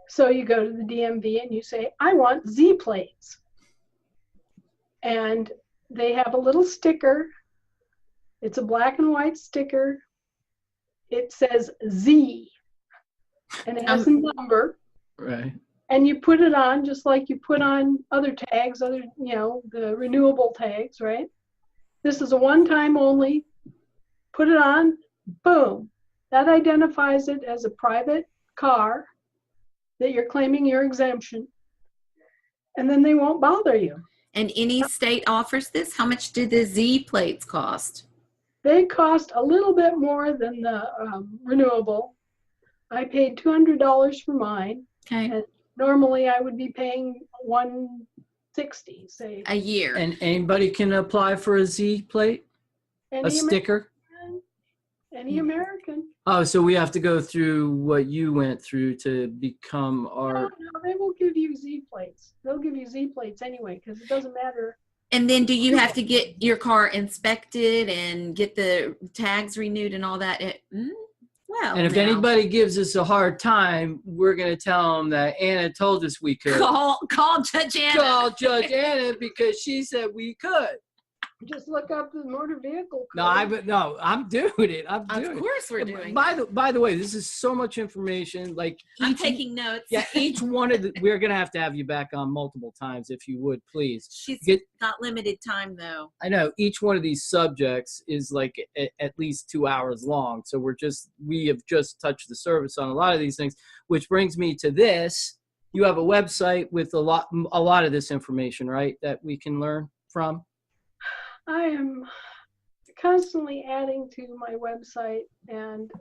So you go to the DMV and you say, I want Z plates. And they have a little sticker. It's a black and white sticker. It says Z. And it has a number. Right. And you put it on just like you put on other tags, the renewable tags, right? This is a one-time only. Put it on, boom. That identifies it as a private car that you're claiming your exemption. And then they won't bother you. And any state offers this? How much do the Z plates cost? They cost a little bit more than the renewable, I paid $200 for mine. Okay. And normally I would be paying $160, say. A year. And anybody can apply for a Z plate, a Any sticker? American, any American. Oh, so we have to go through what you went through to become our. No, they will give you Z plates. They'll give you Z plates anyway, because it doesn't matter. And then do you have to get your car inspected and get the tags renewed and all that? Well, And if now, anybody gives us a hard time, we're going to tell them that Anna told us we could. call Judge Anna. Call Judge Anna because she said we could. Just look up the motor vehicle code. I'm doing it. I'm doing it. Of course we're doing it. By the way, this is so much information. Like I'm taking notes. Yeah, each one of we're gonna have to have you back on multiple times if you would, please. She's got limited time though. I know each one of these subjects is like at least 2 hours long. So we have just touched the surface on a lot of these things, which brings me to this. You have a website with a lot of this information, right? That we can learn from. I am constantly adding to my website, and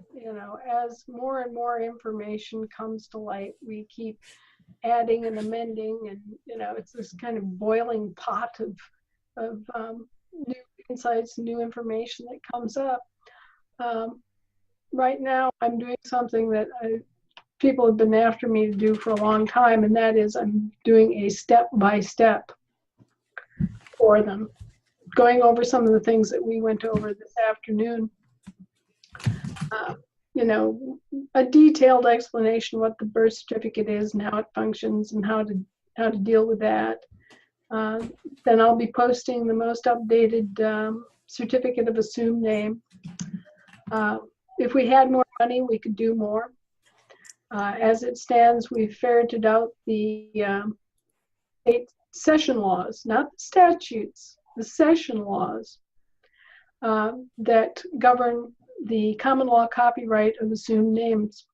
as more and more information comes to light, we keep adding and amending, and it's this kind of boiling pot of new insights, new information that comes up. Right now, I'm doing something that people have been after me to do for a long time, and that is I'm doing a step-by-step for them, going over some of the things that we went over this afternoon. A detailed explanation what the birth certificate is and how it functions and how to deal with that. Then I'll be posting the most updated certificate of assumed name. If we had more money, we could do more. As it stands, we've ferreted out the state session laws, not the statutes, the session laws that govern the common law copyright of assumed names.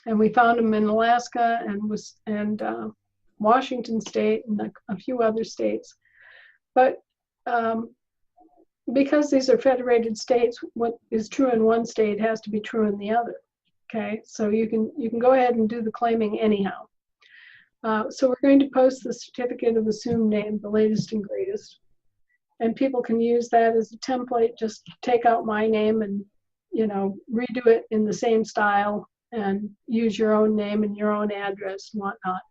And we found them in Alaska and Washington State and a few other states. But because these are federated states, what is true in one state has to be true in the other. Okay, so you can go ahead and do the claiming anyhow. So we're going to post the certificate of assumed name, the latest and greatest. And people can use that as a template, just take out my name and, redo it in the same style and use your own name and your own address and whatnot.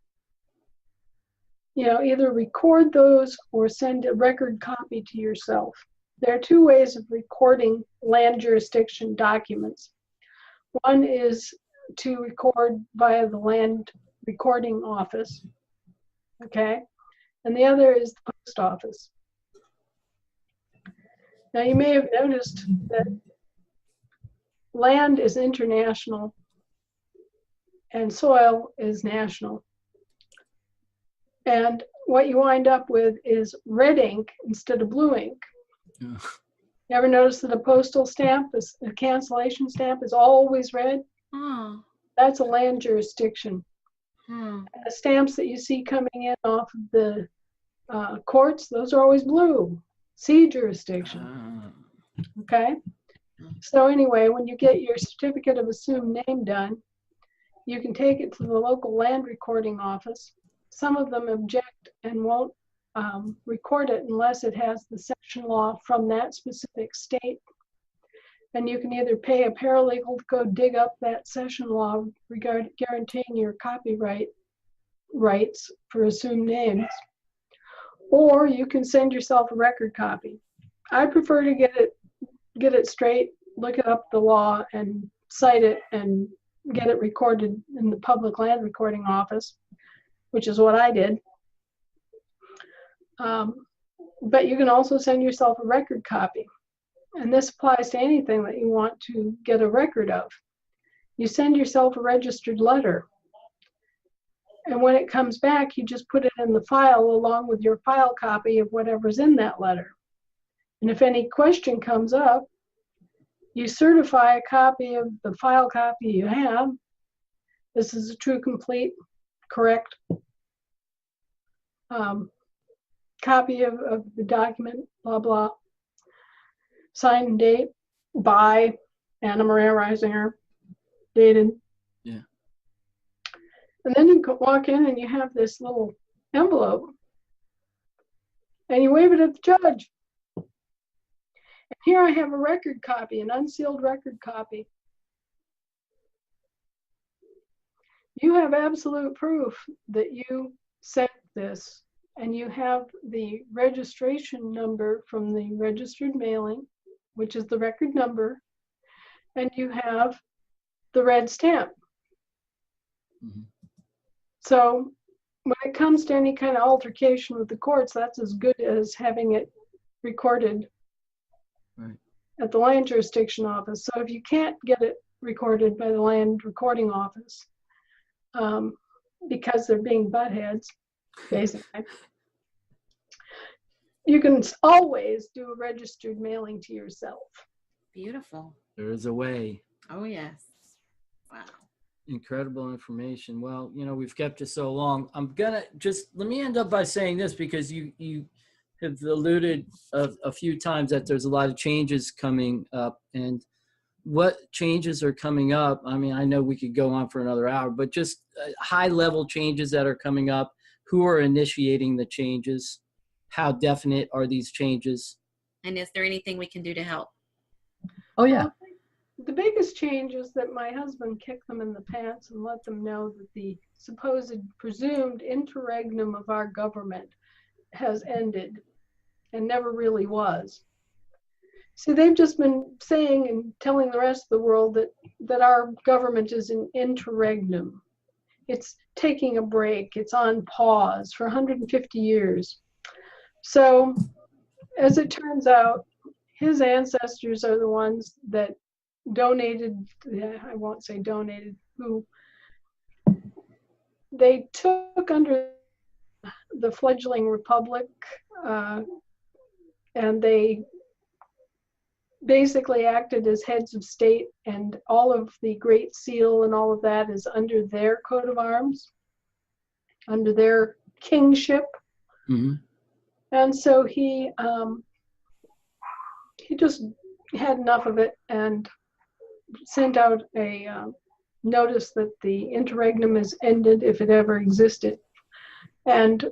Either record those or send a record copy to yourself. There are two ways of recording land jurisdiction documents. One is to record via the land recording office, okay? And the other is the post office. Now you may have noticed that land is international and soil is national. And what you wind up with is red ink instead of blue ink. Yeah. You ever notice that a postal stamp, a cancellation stamp, is always red? Oh. That's a land jurisdiction. Hmm. The stamps that you see coming in off of the courts, those are always blue. C jurisdiction. Okay? So anyway, when you get your certificate of assumed name done, you can take it to the local land recording office. Some of them object and won't record it unless it has the section law from that specific state. And you can either pay a paralegal to go dig up that session law guaranteeing your copyright rights for assumed names, or you can send yourself a record copy. I prefer to get it straight, look up the law and cite it and get it recorded in the public land recording office, which is what I did. But you can also send yourself a record copy. And this applies to anything that you want to get a record of. You send yourself a registered letter. And when it comes back, you just put it in the file along with your file copy of whatever's in that letter. And if any question comes up, you certify a copy of the file copy you have. This is a true, complete, correct copy of the document, blah, blah. Signed and date by Anna Maria Reisinger, dated. Yeah. And then you walk in and you have this little envelope and you wave it at the judge. And here I have a record copy, an unsealed record copy. You have absolute proof that you sent this, and you have the registration number from the registered mailing, which is the record number, and you have the red stamp. Mm-hmm. So when it comes to any kind of altercation with the courts, that's as good as having it recorded at the land jurisdiction office. So if you can't get it recorded by the land recording office, because they're being butt heads, basically, you can always do a registered mailing to yourself. Beautiful. There is a way. Oh, yes. Wow. Incredible information. Well, we've kept you so long. I'm gonna let me end up by saying this, because you have alluded a few times that there's a lot of changes coming up, and what changes are coming up. I mean, I know we could go on for another hour, but just high level changes that are coming up. Who are initiating the changes? How definite are these changes? And is there anything we can do to help? Oh, yeah. Well, the biggest change is that my husband kicked them in the pants and let them know that the supposed presumed interregnum of our government has ended and never really was. See, they've just been saying and telling the rest of the world that our government is an interregnum. It's taking a break. It's on pause for 150 years. So, as it turns out, his ancestors are the ones that donated, I won't say donated, who they took under the fledgling republic, and they basically acted as heads of state, and all of the Great Seal and all of that is under their coat of arms, under their kingship. Mm-hmm. And so he just had enough of it and sent out a notice that the interregnum is ended, if it ever existed, and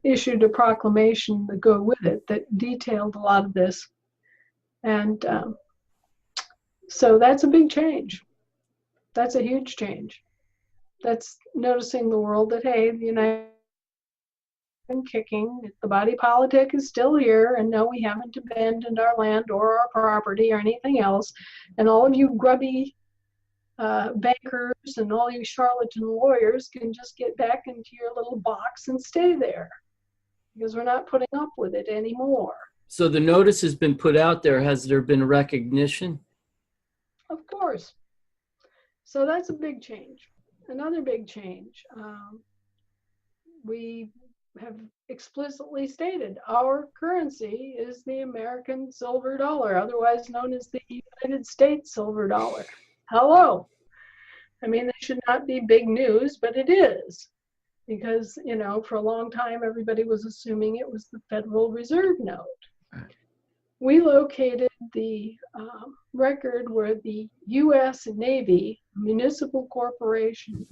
issued a proclamation to go with it that detailed a lot of this. And so that's a big change. That's a huge change. That's noticing the world that, hey, the United States kicking, the body politic is still here, and no, we haven't abandoned our land or our property or anything else. And all of you grubby bankers and all you charlatan lawyers can just get back into your little box and stay there, because we're not putting up with it anymore. So the notice has been put out there. Has there been recognition? Of course. So that's a big change. Another big change. We have explicitly stated our currency is the American silver dollar, otherwise known as the United States silver dollar. Hello. I mean, that should not be big news, but it is. Because, for a long time, everybody was assuming it was the Federal Reserve note. We located the record where the U.S. Navy municipal corporation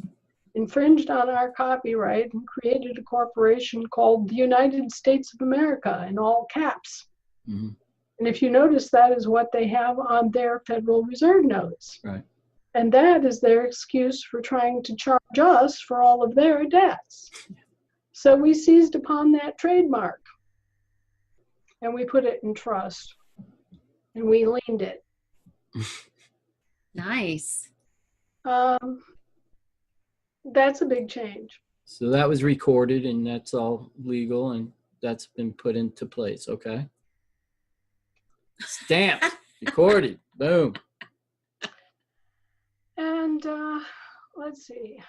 infringed on our copyright and created a corporation called the United States of America in all caps. Mm-hmm. And if you notice, that is what they have on their Federal Reserve notes. Right. And that is their excuse for trying to charge us for all of their debts. So we seized upon that trademark. And we put it in trust, and we liened it. Nice. That's a big change. So that was recorded, and that's all legal, and that's been put into place. Okay. Stamped, recorded, boom. And let's see.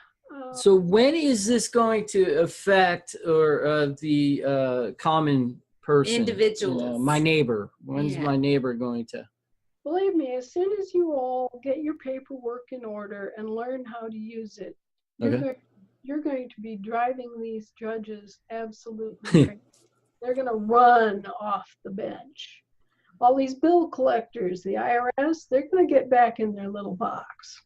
So when is this going to affect the common person? Individuals. My neighbor. When's my neighbor going to? Believe me, as soon as you all get your paperwork in order and learn how to use it, you're going to be driving these judges absolutely crazy. They're going to run off the bench. All these bill collectors, the IRS, they're going to get back in their little box.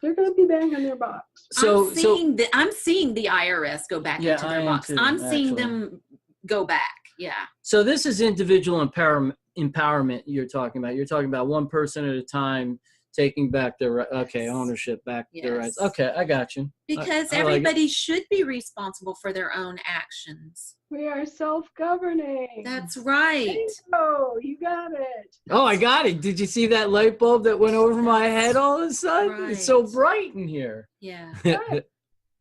they're going to be bang on their box. So I'm seeing the IRS go back Yeah, into I their am box. too, I'm seeing actually. them go back. Yeah. so this is individual empowerment you're talking about. You're talking about one person at a time taking back their ownership back their rights. Yes. Okay, I got you. Because I like it. everybody should be responsible for their own actions. We are self-governing. That's right. Bingo, you got it. Oh, I got it. Did you see that light bulb that went over my head all of a sudden? Right. It's so bright in here. Yeah. Right.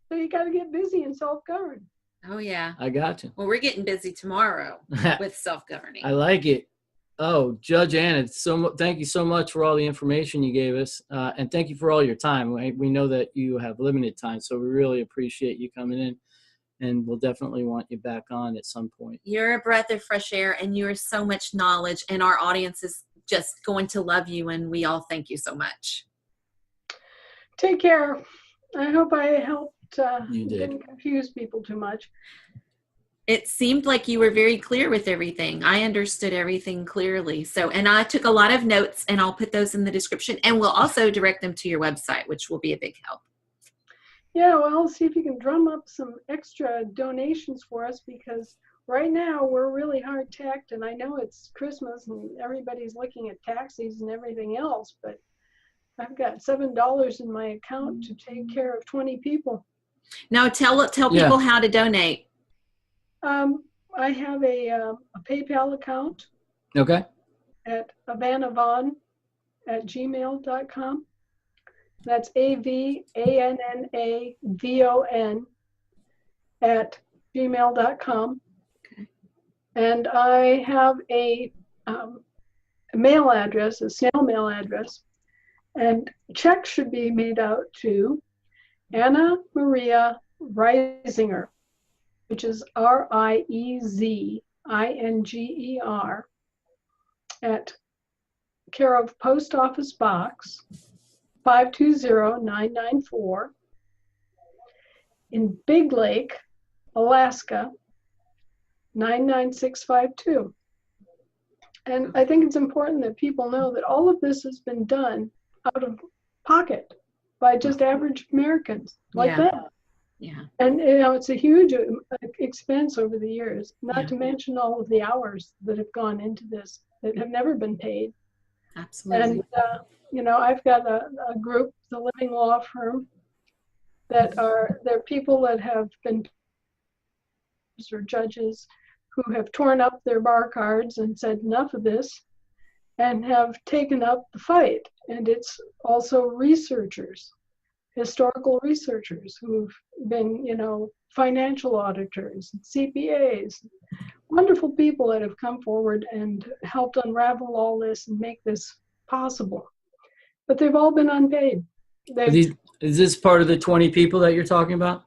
So you got to get busy and self-govern. Oh, yeah. I got you. Well, we're getting busy tomorrow with self-governing. I like it. Oh, Judge Anna, thank you so much for all the information you gave us. And thank you for all your time. We know that you have limited time, so we really appreciate you coming in. And we'll definitely want you back on at some point. You're a breath of fresh air, and you're so much knowledge, and our audience is just going to love you, and we all thank you so much. Take care. I hope I helped. You did. Didn't confuse people too much. It seemed like you were very clear with everything. I understood everything clearly. And I took a lot of notes, and I'll put those in the description, and we'll also direct them to your website, which will be a big help. Yeah, well, see if you can drum up some extra donations for us, because right now we're really hard tacked, and I know it's Christmas and everybody's looking at taxis and everything else, but I've got $7 in my account to take care of 20 people. Now tell people how to donate. I have a PayPal account Okay. at avannavon@gmail.com. That's AVANNAVON @gmail.com. Okay. And I have a mail address, a snail mail address, and checks should be made out to Anna Maria Reisinger, which is RIEZINGER, at care of Post Office Box 520994 in Big Lake, Alaska 99652. And I think it's important that people know that all of this has been done out of pocket by just average Americans like that. Yeah. And it's a huge expense over the years, not to mention all of the hours that have gone into this that have never been paid. Absolutely. And I've got a group, the Living Law Firm, they're people that have been or judges who have torn up their bar cards and said enough of this, and have taken up the fight. And it's also researchers, historical researchers who've been, financial auditors, CPAs, wonderful people that have come forward and helped unravel all this and make this possible. But they've all been unpaid. Is this part of the 20 people that you're talking about?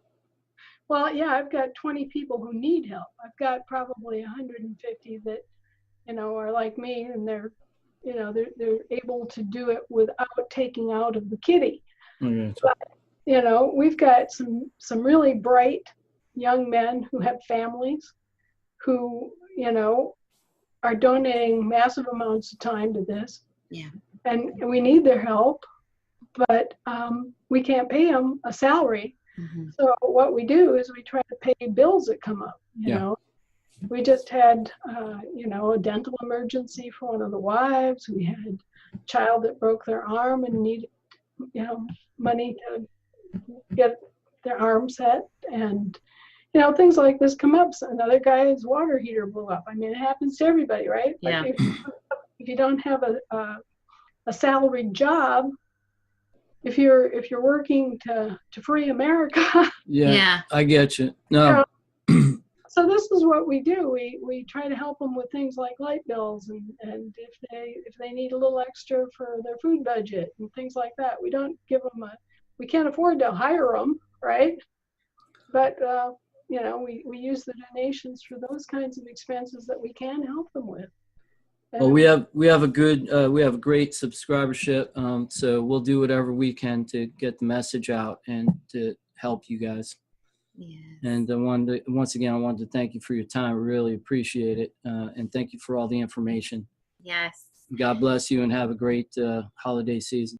Well, yeah, I've got 20 people who need help. I've got probably 150 that, are like me, and they're able to do it without taking out of the kitty. Okay. But, we've got some really bright young men who have families who, are donating massive amounts of time to this. Yeah. And we need their help, but we can't pay them a salary. Mm-hmm. So what we do is we try to pay bills that come up, you know. We just had, a dental emergency for one of the wives. We had a child that broke their arm and needed, money to get their arm set. And, things like this come up. So another guy's water heater blew up. I mean, it happens to everybody, right? Yeah. Like if you don't have a salaried job, if you're working to free America. Yeah. I get you. No. So this is what we do. We try to help them with things like light bills and if they need a little extra for their food budget and things like that. We don't give them we can't afford to hire them, right? But we use the donations for those kinds of expenses that we can help them with. Well, we have a great subscribership, so we'll do whatever we can to get the message out and to help you guys. Yes. And once again, I wanted to thank you for your time. I really appreciate it, and thank you for all the information. Yes. God bless you, and have a great holiday season.